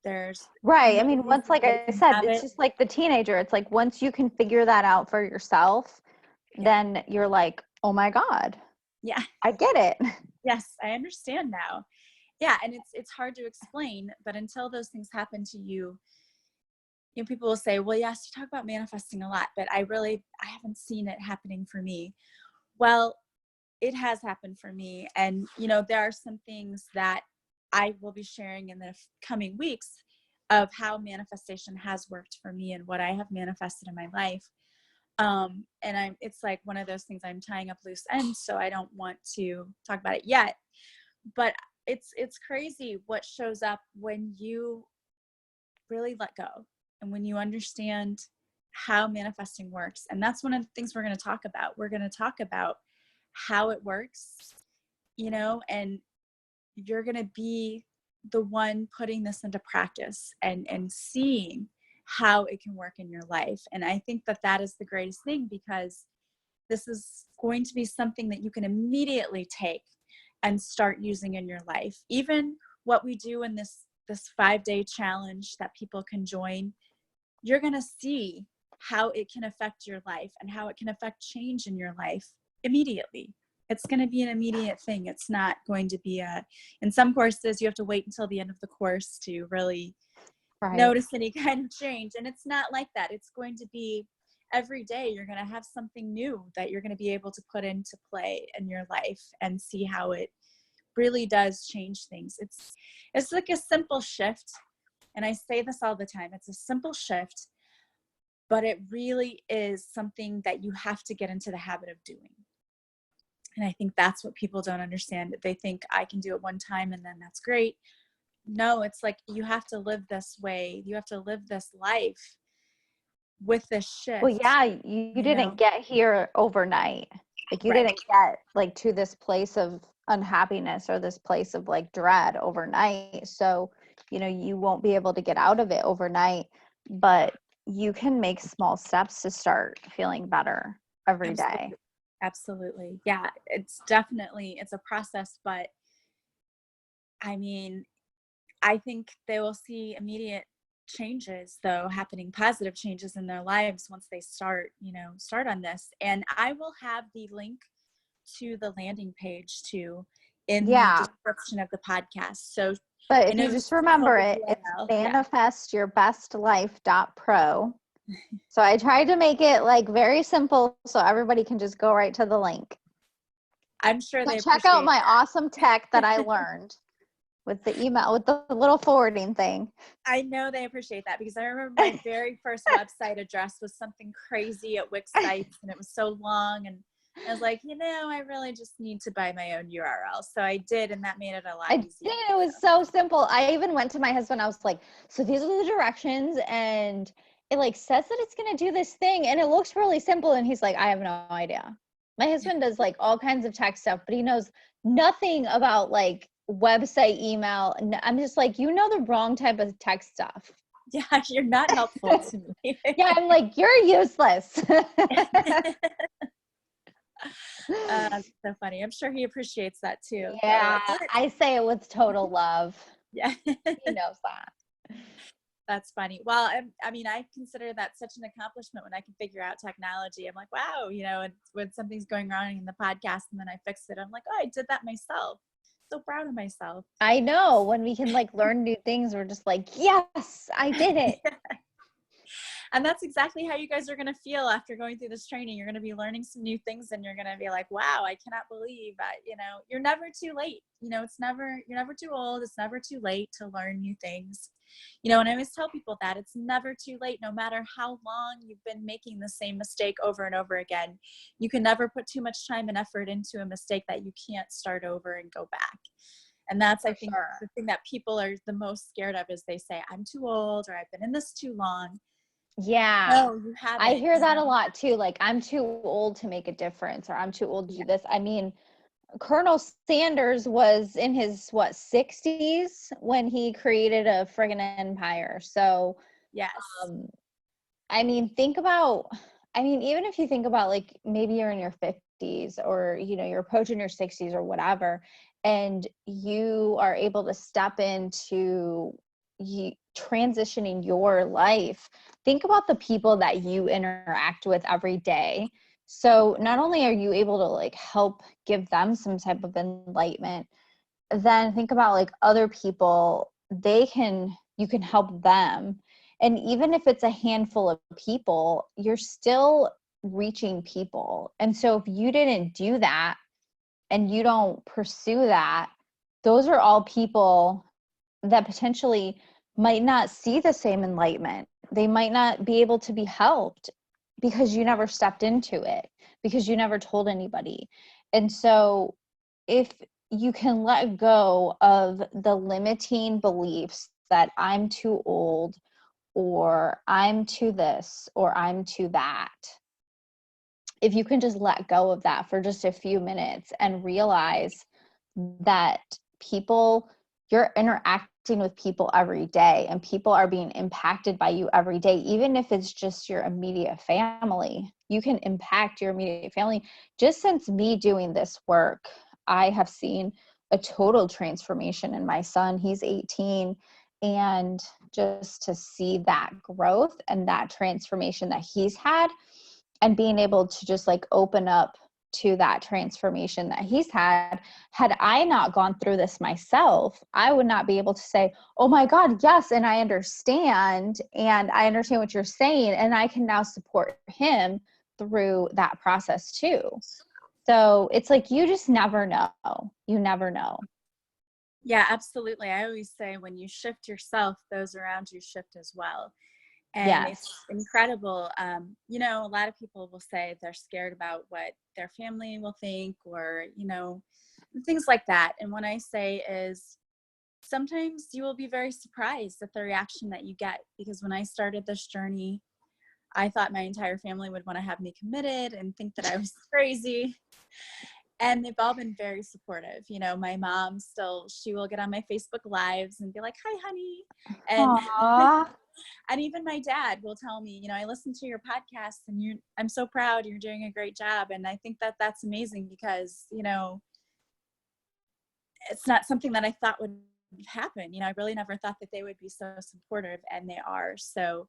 there's right. no I mean, once, reason like why you I can't said, have it's it. just like the teenager. It's like once you can figure that out for yourself, Yeah. then you're like, oh my God, Yeah. I get it. Yes, I understand now. Yeah, and it's hard to explain, but until those things happen to you, people will say, well, yes, you talk about manifesting a lot, but I haven't seen it happening for me. Well, it has happened for me. And, there are some things that I will be sharing in the coming weeks of how manifestation has worked for me and what I have manifested in my life. And it's like one of those things, I'm tying up loose ends, so I don't want to talk about it yet. But it's crazy what shows up when you really let go, and when you understand how manifesting works. And that's one of the things we're going to talk about. We're going to talk about how it works, and you're going to be the one putting this into practice and seeing how it can work in your life. And I think that is the greatest thing, because this is going to be something that you can immediately take and start using in your life. Even what we do in this 5-day challenge that people can join, you're going to see how it can affect your life and how it can affect change in your life immediately. It's going to be an immediate thing. It's not going to be in some courses, you have to wait until the end of the course to really notice any kind of change. And it's not like that. It's going to be every day. You're going to have something new that you're going to be able to put into play in your life and see how it really does change things. It's like a simple shift. And I say this all the time. It's a simple shift, but it really is something that you have to get into the habit of doing. And I think that's what people don't understand. They think I can do it one time and then that's great. No, it's like you have to live this way. You have to live this life with this shift. Well, yeah, you didn't get here overnight. Like you didn't get like to this place of unhappiness or this place of like dread overnight. So, you won't be able to get out of it overnight, but you can make small steps to start feeling better every day. Absolutely. Yeah, it's a process, but I mean, I think they will see immediate changes, though, happening, positive changes in their lives once they start on this. And I will have the link to the landing page too in the description of the podcast. So, but if you just remember it's manifestyourbestlife.pro. So I tried to make it like very simple so everybody can just go right to the link. I'm sure they check out my awesome tech that I learned with the email, with the little forwarding thing. I know they appreciate that, because I remember my very first website address was something crazy at Wix sites, and it was so long, and I was like, I really just need to buy my own URL. So I did, and that made it a lot easier. It was so simple. I even went to my husband. I was like, so these are the directions, and it like says that it's going to do this thing, and it looks really simple. And he's like, I have no idea. My husband does like all kinds of tech stuff, but he knows nothing about like website email. I'm just like, the wrong type of tech stuff. Yeah, you're not helpful to me. Yeah, I'm like, you're useless. That's so funny. I'm sure he appreciates that too. They're Yeah, like, what? I say it with total love. Yeah. He knows that. That's funny. Well, I mean, I consider that such an accomplishment when I can figure out technology. I'm like, wow, and when something's going wrong in the podcast and then I fix it, I'm like, oh, I did that myself. So proud of myself. I know when we can like learn new things, we're just like, yes, I did it. And that's exactly how you guys are going to feel after going through this training. You're going to be learning some new things and you're going to be like, wow, I cannot believe that, you're never too late. You're never too old. It's never too late to learn new things. And I always tell people that it's never too late, no matter how long you've been making the same mistake over and over again. You can never put too much time and effort into a mistake that you can't start over and go back. And that's, I think, the thing that people are the most scared of is they say, I'm too old, or I've been in this too long. Yeah. No, you haven't. I hear that a lot too. Like, I'm too old to make a difference, or I'm too old to do this. I mean, Colonel Sanders was in his 60s when he created a friggin' empire. So, Yes. I mean, even if you think about like maybe you're in your 50s or you're approaching your 60s or whatever, and you are able to step into transitioning your life, think about the people that you interact with every day. So not only are you able to like help give them some type of enlightenment, then think about like other people, you can help them. And even if it's a handful of people, you're still reaching people. And so if you didn't do that and you don't pursue that, those are all people that potentially might not see the same enlightenment. They might not be able to be helped because you never stepped into it, because you never told anybody. And so if you can let go of the limiting beliefs that I'm too old, or I'm too this, or I'm too that, if you can just let go of that for just a few minutes and realize that you're interacting with people every day, and people are being impacted by you every day, even if it's just your immediate family. You can impact your immediate family. Just since me doing this work, I have seen a total transformation in my son. He's 18, and just to see that growth and that transformation that he's had, and being able to just like open up to that transformation that he's had I not gone through this myself, I would not be able to say, oh my God, yes, and I understand what you're saying, and I can now support him through that process too. So it's like, you just never know. You never know. Yeah, absolutely. I always say when you shift yourself, those around you shift as well. And Yes. it's incredible. A lot of people will say they're scared about what their family will think, or, things like that. And what I say is sometimes you will be very surprised at the reaction that you get, because when I started this journey, I thought my entire family would want to have me committed and think that I was crazy. And they've all been very supportive. My mom she will get on my Facebook lives and be like, hi, honey. And Aww. and even my dad will tell me, I listened to your podcast and I'm so proud, you're doing a great job. And I think that that's amazing because, it's not something that I thought would happen. I really never thought that they would be so supportive, and they are. So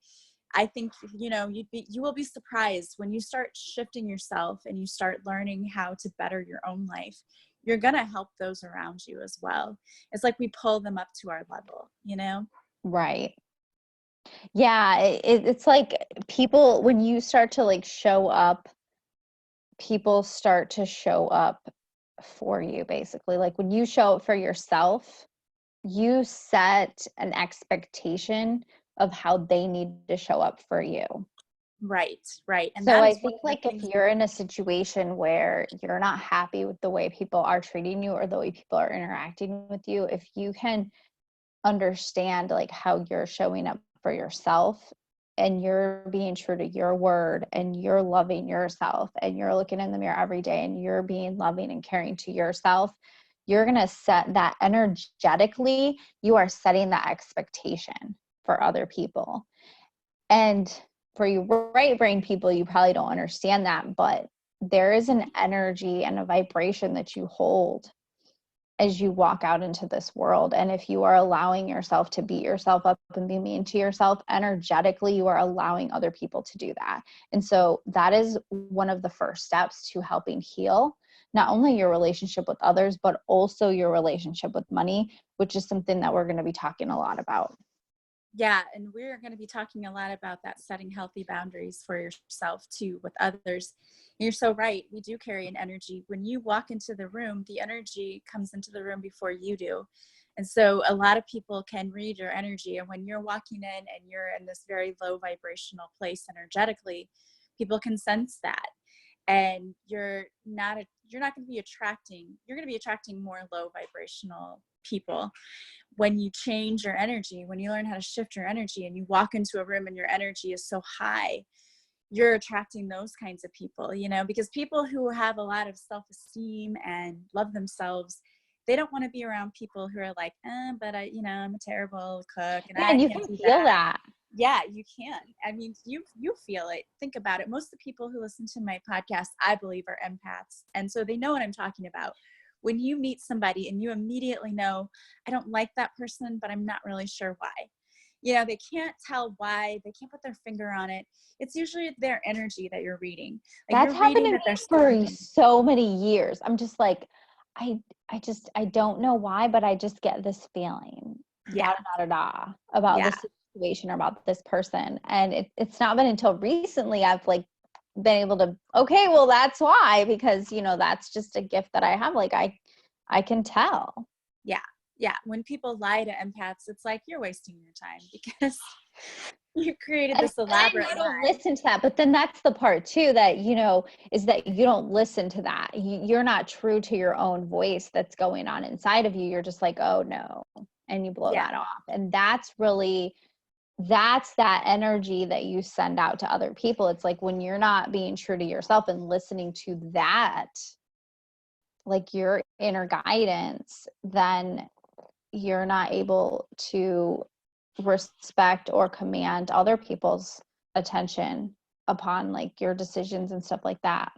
I think, you will be surprised when you start shifting yourself and you start learning how to better your own life. You're going to help those around you as well. It's like we pull them up to our level, Right. Yeah. It's like people, when you start to like show up, people start to show up for you, basically. Like when you show up for yourself, you set an expectation of how they need to show up for you. Right. And So that I is one think of the like if things. you're in a situation where you're not happy with the way people are treating you or the way people are interacting with you, if you can understand like how you're showing up for yourself, and you're being true to your word, and you're loving yourself, and you're looking in the mirror every day, and you're being loving and caring to yourself, you're going to set that energetically. You are setting that expectation. for other people. And for you right brain people, you probably don't understand that, but there is an energy and a vibration that you hold as you walk out into this world. And if you are allowing yourself to beat yourself up and be mean to yourself, energetically, you are allowing other people to do that. And so that is one of the first steps to helping heal not only your relationship with others, but also your relationship with money, which is something that we're going to be talking a lot about. Yeah, and we're going to be talking a lot about that, setting healthy boundaries for yourself too with others. You're so right. We do carry an energy. When you walk into the room, the energy comes into the room before you do. And so a lot of people can read your energy. And when you're walking in and you're in this very low vibrational place energetically, people can sense that. And you're not going to be attracting, you're going to be attracting more low vibrational people. When you change your energy, when you learn how to shift your energy and you walk into a room and your energy is so high, you're attracting those kinds of people, you know, because people who have a lot of self-esteem and love themselves, they don't want to be around people who are like, but I'm a terrible cook and Yeah, I and you can't can do feel that. that. Yeah, you can. I mean, you feel it. Think about it. Most of the people who listen to my podcast, I believe, are empaths. And so they know what I'm talking about. When you meet somebody and you immediately know, I don't like that person, but I'm not really sure why. You know, they can't tell why. They can't put their finger on it. It's usually their energy that you're reading. Like That's you're happened reading to that me there's for something. so many years. I'm just like, I don't know why, but I just get this feeling Yeah. about Yeah. this situation or about this person. And it's not been until recently I've like been able to, okay, well, that's why, because, that's just a gift that I have. Like I can tell. Yeah. Yeah. When people lie to empaths, it's like you're wasting your time because you created And this then elaborate you don't lie. listen to that. But then that's the part too that, is that you don't listen to that. You're not true to your own voice that's going on inside of you. You're just like, oh no. And you blow Yeah. that off. And that's that energy that you send out to other people. It's like when you're not being true to yourself and listening to that, like your inner guidance, then you're not able to respect or command other people's attention upon like your decisions and stuff like that.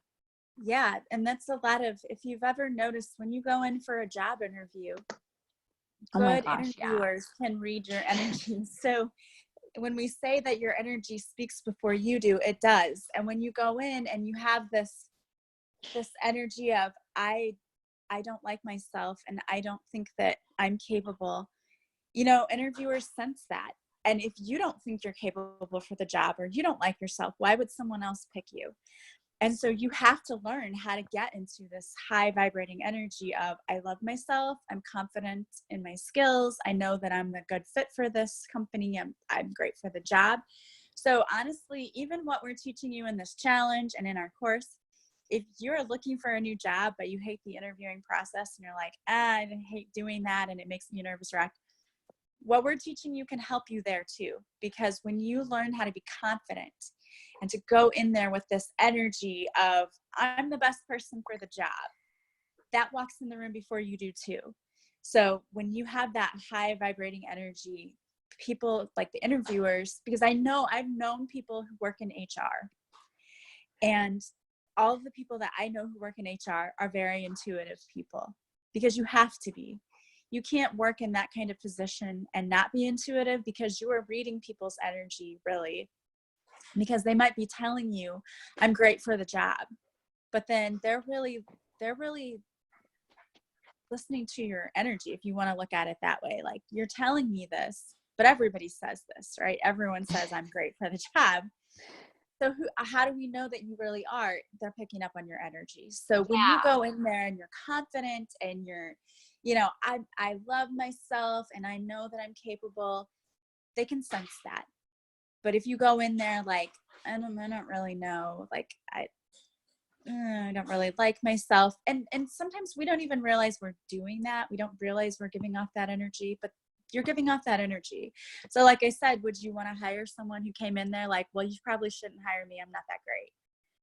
Yeah. And that's a lot of, if you've ever noticed when you go in for a job interview, Oh my good gosh, yeah. interviewers can read your energy. So when we say that your energy speaks before you do, it does. And when you go in and you have this energy of I don't like myself and I don't think that I'm capable, interviewers sense that. And if you don't think you're capable for the job or you don't like yourself, why would someone else pick you? And so you have to learn how to get into this high vibrating energy of I love myself, I'm confident in my skills, I know that I'm a good fit for this company, I'm great for the job. So honestly, even what we're teaching you in this challenge and in our course, if you're looking for a new job but you hate the interviewing process and you're like, I hate doing that and it makes me a nervous wreck, what we're teaching you can help you there too. Because when you learn how to be confident and to go in there with this energy of I'm the best person for the job, that walks in the room before you do too. So when you have that high vibrating energy, people like the interviewers, because I've known people who work in HR, and all of the people that I know who work in HR are very intuitive people, because you have to be. You can't work in that kind of position and not be intuitive, because you are reading people's energy, really, because they might be telling you I'm great for the job, but then they're really listening to your energy, if you want to look at it that way. Like, you're telling me this, but everybody says this, right? Everyone says I'm great for the job. So how do we know that you really are? They're picking up on your energy. So when you go in there and you're confident and you're, I love myself and I know that I'm capable, they can sense that. But if you go in there like, I don't really know, like I don't really like myself. And sometimes we don't even realize we're doing that. We don't realize we're giving off that energy, but you're giving off that energy. So like I said, would you want to hire someone who came in there like, well, you probably shouldn't hire me, I'm not that great.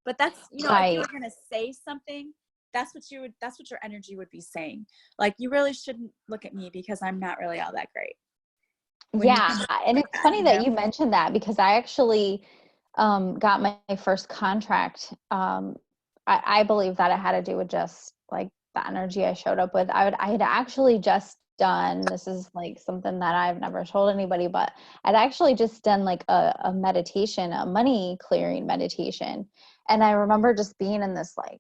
But that's, if you Right. were going to say something, that's what your energy would be saying. Like, you really shouldn't look at me because I'm not really all that great. when you Yeah, can and like it's that, funny you that know? you mentioned that because I actually got my first contract. I believe that it had to do with just like the energy I showed up with. I had actually just done, this is like something that I've never told anybody, but I'd actually just done like a meditation, a money clearing meditation. And I remember just being in this like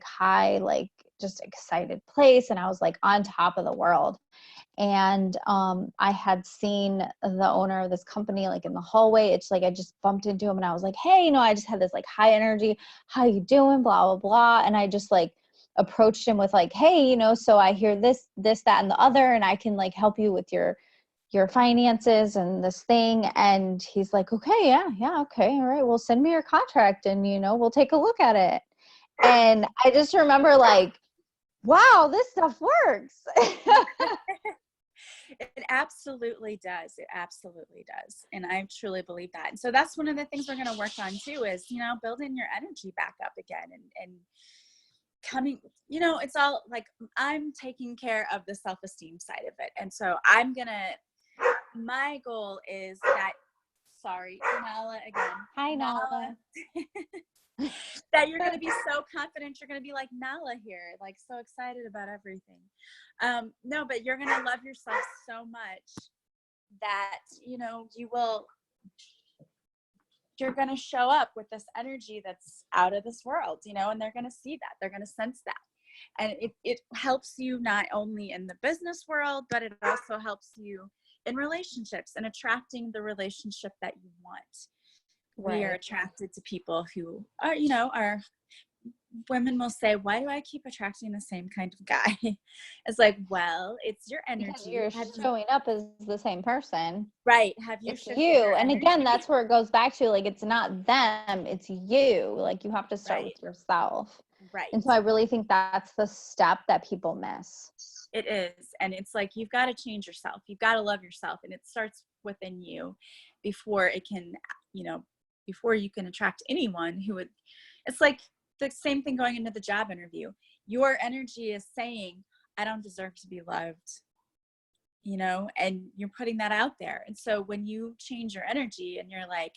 high, like just excited place. And I was like on top of the world. And I had seen the owner of this company like in the hallway. It's like I just bumped into him and I was like, hey, I just had this like high energy, how you doing, blah blah blah. And I just like approached him with like, hey, so I hear this that and the other, and I can like help you with your finances and this thing. And he's like, okay, yeah, okay, all right, well, send me your contract and we'll take a look at it. And I just remember like, wow, this stuff works. It absolutely does. It absolutely does. And I truly believe that. And so that's one of the things we're going to work on too is, building your energy back up again and coming, it's all like I'm taking care of the self-esteem side of it. And so my goal is that, sorry, Nala again. Hi, Nala. Nala. That you're going to be so confident. You're going to be like Nala here, like so excited about everything. No, but you're going to love yourself so much that, you're going to show up with this energy that's out of this world, and they're going to see that. They're going to sense that. And it helps you not only in the business world, but it also helps you in relationships and attracting the relationship that you want. Right. We are attracted to people who are, are women will say, why do I keep attracting the same kind of guy? It's like, well, it's your Because energy. you're showing up as the same person. Right. Have you It's shifted you. your And energy? again, that's where it goes back to like, it's not them, it's you. Like, you have to start Right. with yourself. Right. And so I really think that's the step that people miss. It is. And it's like, you've got to change yourself. You've got to love yourself. And it starts within you before it can, before you can attract anyone who would, it's like the same thing going into the job interview. Your energy is saying, I don't deserve to be loved, and you're putting that out there. And so when you change your energy and you're like,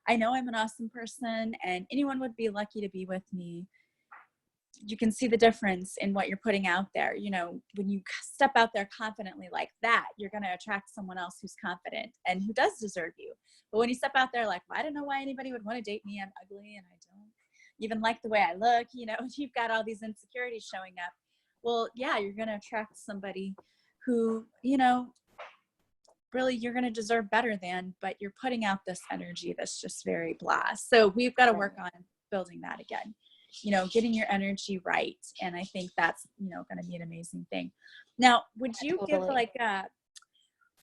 I know I'm an awesome person and anyone would be lucky to be with me, you can see the difference in what you're putting out there. When you step out there confidently like that, you're going to attract someone else who's confident and who does deserve you. But when you step out there like, well, I don't know why anybody would want to date me, I'm ugly and I don't even like the way I look, you've got all these insecurities showing up. Well, yeah, you're going to attract somebody who, really you're going to deserve better than, but you're putting out this energy that's just very blah. So we've got to work on building that again, getting your energy right. And I think that's, going to be an amazing thing. Now, would you give like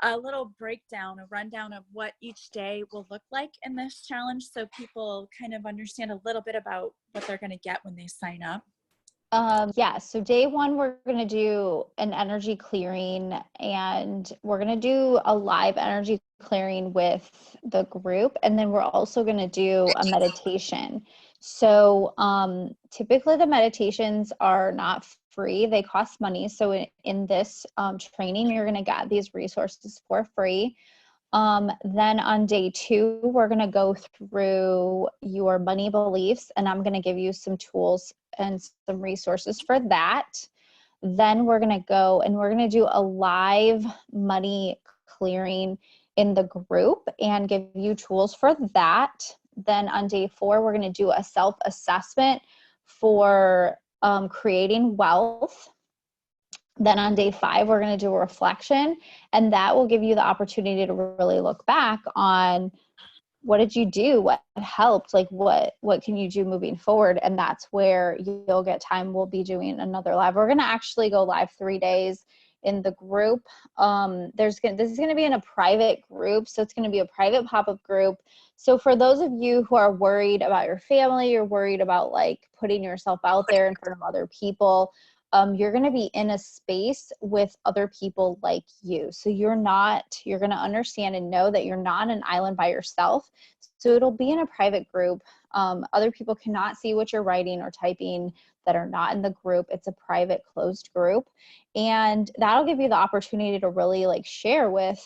a little breakdown, a rundown of what each day will look like in this challenge so people kind of understand a little bit about what they're going to get when they sign up? Yeah, so day one, we're going to do an energy clearing, and we're going to do a live energy clearing with the group. And then we're also going to do a meditation. So typically the meditations are not free, they cost money. So in this training, you're going to get these resources for free. Then on day two, we're going to go through your money beliefs, and I'm going to give you some tools and some resources for that. Then we're going to go and we're going to do a live money clearing in the group and give you tools for that. Then on day four, we're going to do a self-assessment for creating wealth. Then on day five, we're going to do a reflection, and that will give you the opportunity to really look back on what did you do, what helped, like what can you do moving forward. And that's where you'll get time. We'll be doing another live. We're going to actually go live 3 days in the group. This is going to be in a private group. So it's going to be a private pop-up group. So for those of you who are worried about your family, you're worried about like putting yourself out there in front of other people, you're going to be in a space with other people like you. So you're going to understand and know that you're not on an island by yourself. So it'll be in a private group. Other people cannot see what you're writing or typing that are not in the group. It's a private closed group. And that'll give you the opportunity to really like share with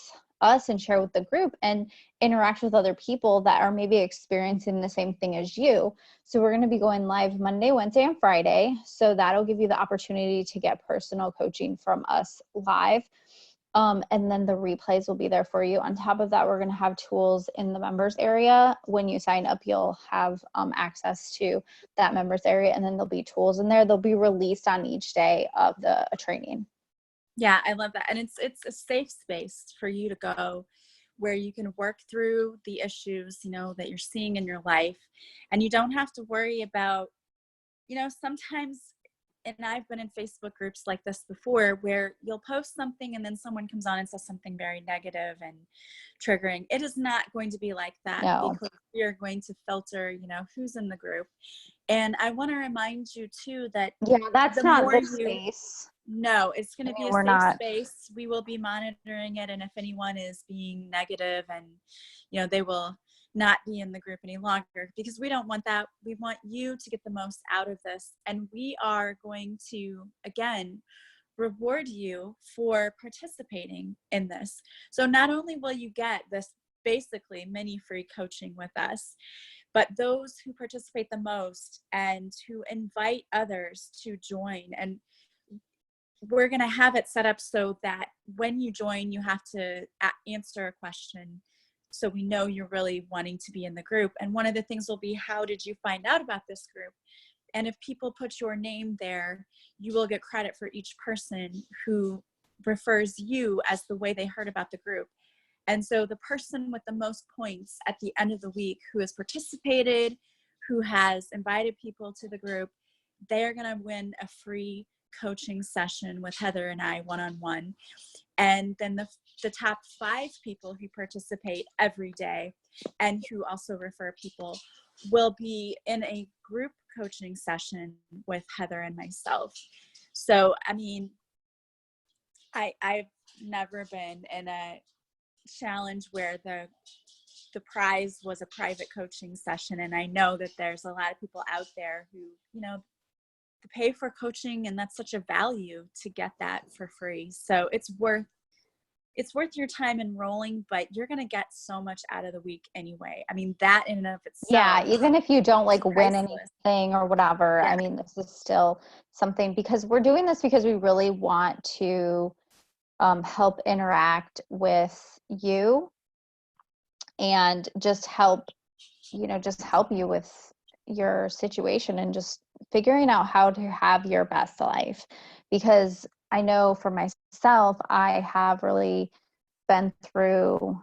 us and share with the group and interact with other people that are maybe experiencing the same thing as you. So we're going to be going live Monday, Wednesday, and Friday. So that'll give you the opportunity to get personal coaching from us live. And then the replays will be there for you. On top of that, we're going to have tools in the members area. When you sign up, you'll have access to that members area, and then there'll be tools in there. They'll be released on each day of the training. Yeah, I love that. And it's a safe space for you to go where you can work through the issues, you know, that you're seeing in your life. And you don't have to worry about, you know, sometimes, and I've been in Facebook groups like this before, where you'll post something and then someone comes on and says something very negative and triggering. It is not going to be like that, No. because we are going to filter, you know, who's in the group. And I want to remind you too that Yeah, that's the not more the you, space. no, it's going I to mean, be a we're safe not. space. We will be monitoring it. And if anyone is being negative, and, you know, they will not be in the group any longer, because we don't want that. We want you to get the most out of this. And we are going to, again, reward you for participating in this. So not only will you get this basically mini free coaching with us, but those who participate the most and who invite others to join, and we're going to have it set up so that when you join, you have to answer a question, so we know you're really wanting to be in the group. And one of the things will be, how did you find out about this group? And if people put your name there, you will get credit for each person who refers you as the way they heard about the group. And so the person with the most points at the end of the week, who has participated, who has invited people to the group, they're going to win a free coaching session with Heather and I one-on-one. And then the top 5 people who participate every day and who also refer people will be in a group coaching session with Heather and myself. So, I mean, I've never been in a challenge where the prize was a private coaching session. And I know that there's a lot of people out there who, you know, pay for coaching, and that's such a value to get that for free. So it's worth your time enrolling, but you're going to get so much out of the week anyway. I mean, that in and of Yeah, itself even if you don't is like win priceless. anything or whatever, Yeah. I mean, this is still something, because we're doing this because we really want to help interact with you and just help, just help you with your situation and just figuring out how to have your best life. Because I know for myself, I have really been through,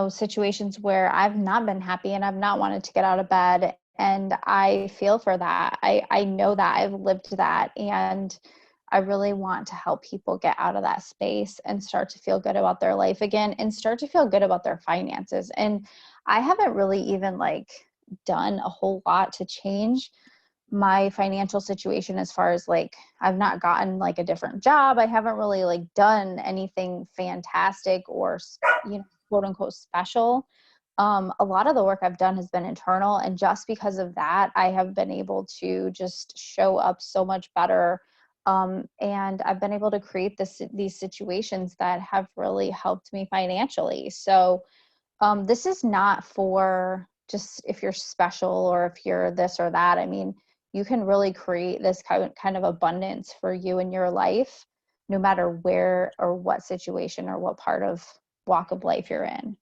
situations where I've not been happy and I've not wanted to get out of bed. And I feel for that. I know that I've lived that. And I really want to help people get out of that space and start to feel good about their life again and start to feel good about their finances. And I haven't really even done a whole lot to change my financial situation, as far as I've not gotten a different job. I haven't really done anything fantastic or, quote unquote special. A lot of the work I've done has been internal. And just because of that, I have been able to just show up so much better. And I've been able to create these situations that have really helped me financially. So this is not for just if you're special or if you're this or that. I mean, you can really create this kind of abundance for you in your life, no matter where or what situation or what part of walk of life you're in.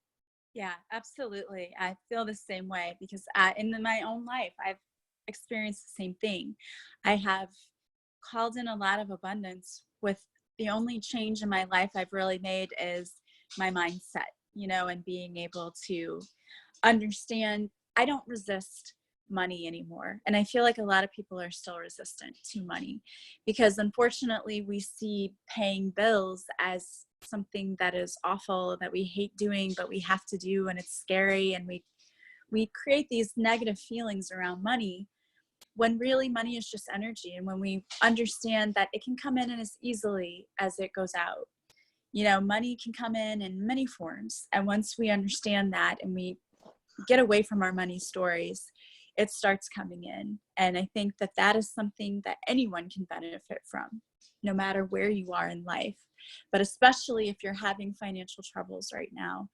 Yeah, absolutely. I feel the same way, because in my own life, I've experienced the same thing. I have called in a lot of abundance. With the only change in my life I've really made is my mindset, you know, and being able to understand I don't resist money anymore. And I feel like a lot of people are still resistant to money, because unfortunately we see paying bills as something that is awful, that we hate doing, but we have to do, and it's scary, and we create these negative feelings around money, when really money is just energy. And when we understand that it can come in as easily as it goes out, you know, money can come in many forms. And once we understand that and we get away from our money stories, it starts coming in. And I think that that is something that anyone can benefit from. no matter where you are in life. But especially if you're having financial troubles right now,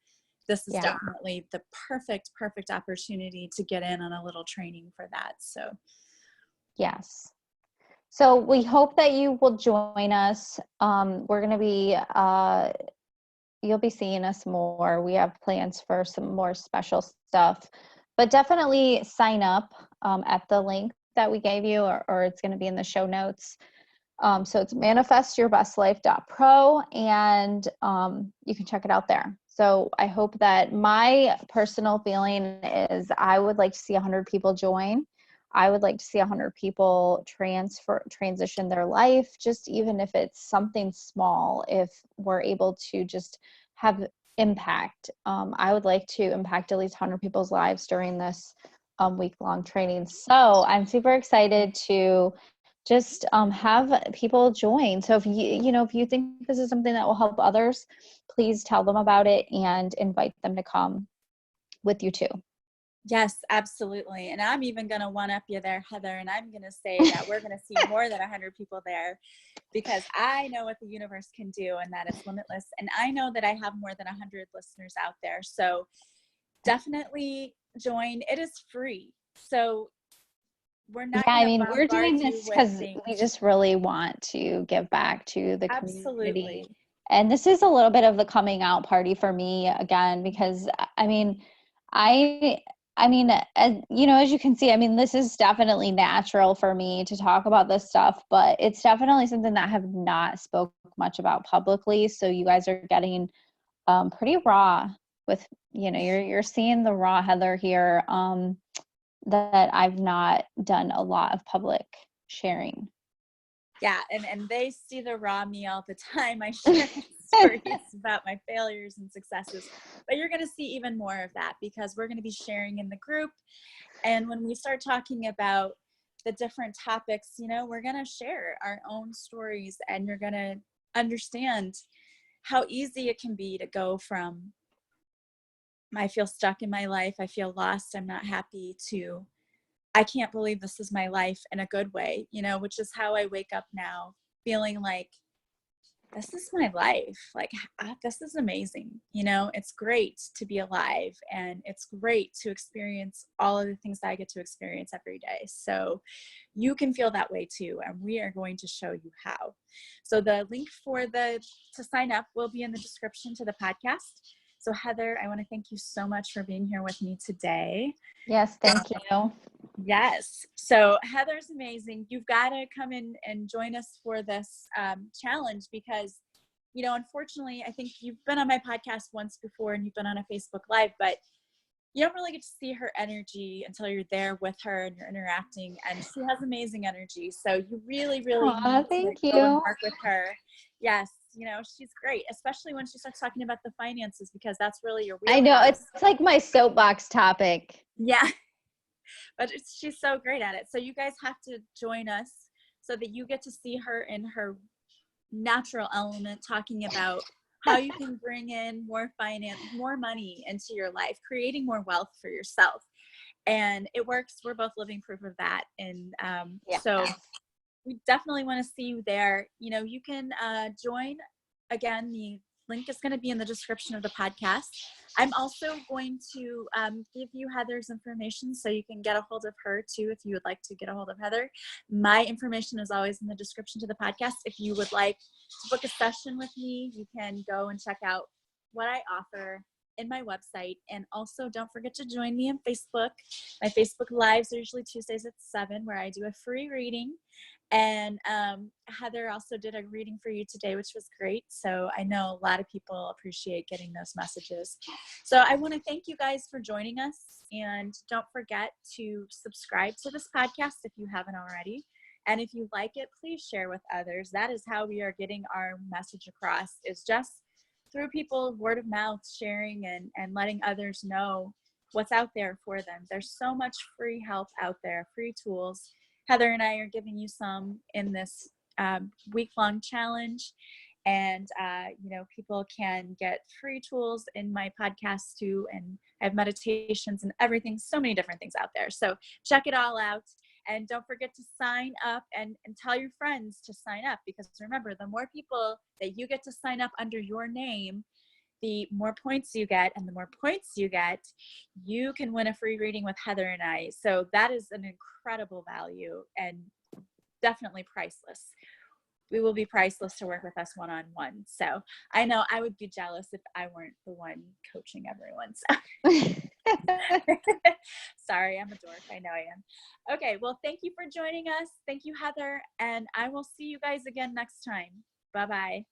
this is Yeah. definitely the perfect opportunity to get in on a little training for that. So Yes. So we hope that you will join us. We're going to be, you'll be seeing us more. We have plans for some more special stuff, but definitely sign up at the link that we gave you, or it's going to be in the show notes. So it's manifestyourbestlife.pro, and you can check it out there. So I hope that, my personal feeling is, I would like to see 100 people join. I would like to see 100 people transition their life, just even if it's something small, if we're able to just have impact. I would like to impact at least 100 people's lives during this week-long training. So I'm super excited to just have people join. So if if you think this is something that will help others, please tell them about it and invite them to come with you too. yes, absolutely. And I'm even going to one up you there, Heather, and I'm going to say that we're going to see more than 100 people there, because I know what the universe can do and that it's limitless. And I know that I have more than 100 listeners out there. So definitely join. It is free. So we're not Yeah, I going to mean, we're bombard doing you this with because things. we just really want to give back to the community. Absolutely. And this is a little bit of the coming out party for me again, because I mean, I I mean, as you can see, I mean, this is definitely natural for me to talk about this stuff, but it's definitely something that I have not spoke much about publicly. So you guys are getting pretty raw with, you're seeing the raw Heather here, that I've not done a lot of public sharing. Yeah, and they see the raw me all the time. I share stories about my failures and successes, but you're going to see even more of that, because we're going to be sharing in the group. And when we start talking about the different topics, we're going to share our own stories, and you're going to understand how easy it can be to go from, I feel stuck in my life, I feel lost, I'm not happy, to I can't believe this is my life, in a good way, which is how I wake up now, feeling like this is my life. Like, this is amazing. It's great to be alive, and it's great to experience all of the things that I get to experience every day. So you can feel that way too. And we are going to show you how. So the link to sign up will be in the description to the podcast. So Heather, I want to thank you so much for being here with me today. Yes, thank you. Yes. So Heather's amazing. You've got to come in and join us for this challenge, because, unfortunately, I think you've been on my podcast once before and you've been on a Facebook Live, but you don't really get to see her energy until you're there with her and you're interacting. And she has amazing energy. So you really, really Aw, need to thank go and you. work with her. Yes. She's great, especially when she starts talking about the finances, because that's really your I know, wheelhouse. it's like my soapbox topic. Yeah. But she's so great at it. So you guys have to join us so that you get to see her in her natural element, talking about how you can bring in more more money into your life, creating more wealth for yourself. And it works. We're both living proof of that. And so we definitely want to see you there. You can join. Again, the link is going to be in the description of the podcast. I'm also going to give you Heather's information so you can get a hold of her too, if you would like to get a hold of Heather. My information is always in the description to the podcast. If you would like to book a session with me, you can go and check out what I offer in my website. And also don't forget to join me on Facebook. My Facebook Lives are usually Tuesdays at 7, where I do a free reading. And Heather also did a reading for you today, which was great. So I know a lot of people appreciate getting those messages. So I want to thank you guys for joining us. And don't forget to subscribe to this podcast if you haven't already. And if you like it, please share with others. That is how we are getting our message across, is just through people, word of mouth, sharing and letting others know what's out there for them. There's so much free help out there, free tools. Heather and I are giving you some in this week-long challenge. And, people can get free tools in my podcast too. And I have meditations and everything, so many different things out there. So check it all out. And don't forget to sign up and tell your friends to sign up, because remember, the more people that you get to sign up under your name, the more points you get, and the more points you get, you can win a free reading with Heather and I. So that is an incredible value and definitely priceless. We will be priceless to work with us one-on-one. So I know I would be jealous if I weren't the one coaching everyone. So. Sorry, I'm a dork. I know I am. Okay, well, thank you for joining us. Thank you, Heather. And I will see you guys again next time. Bye-bye.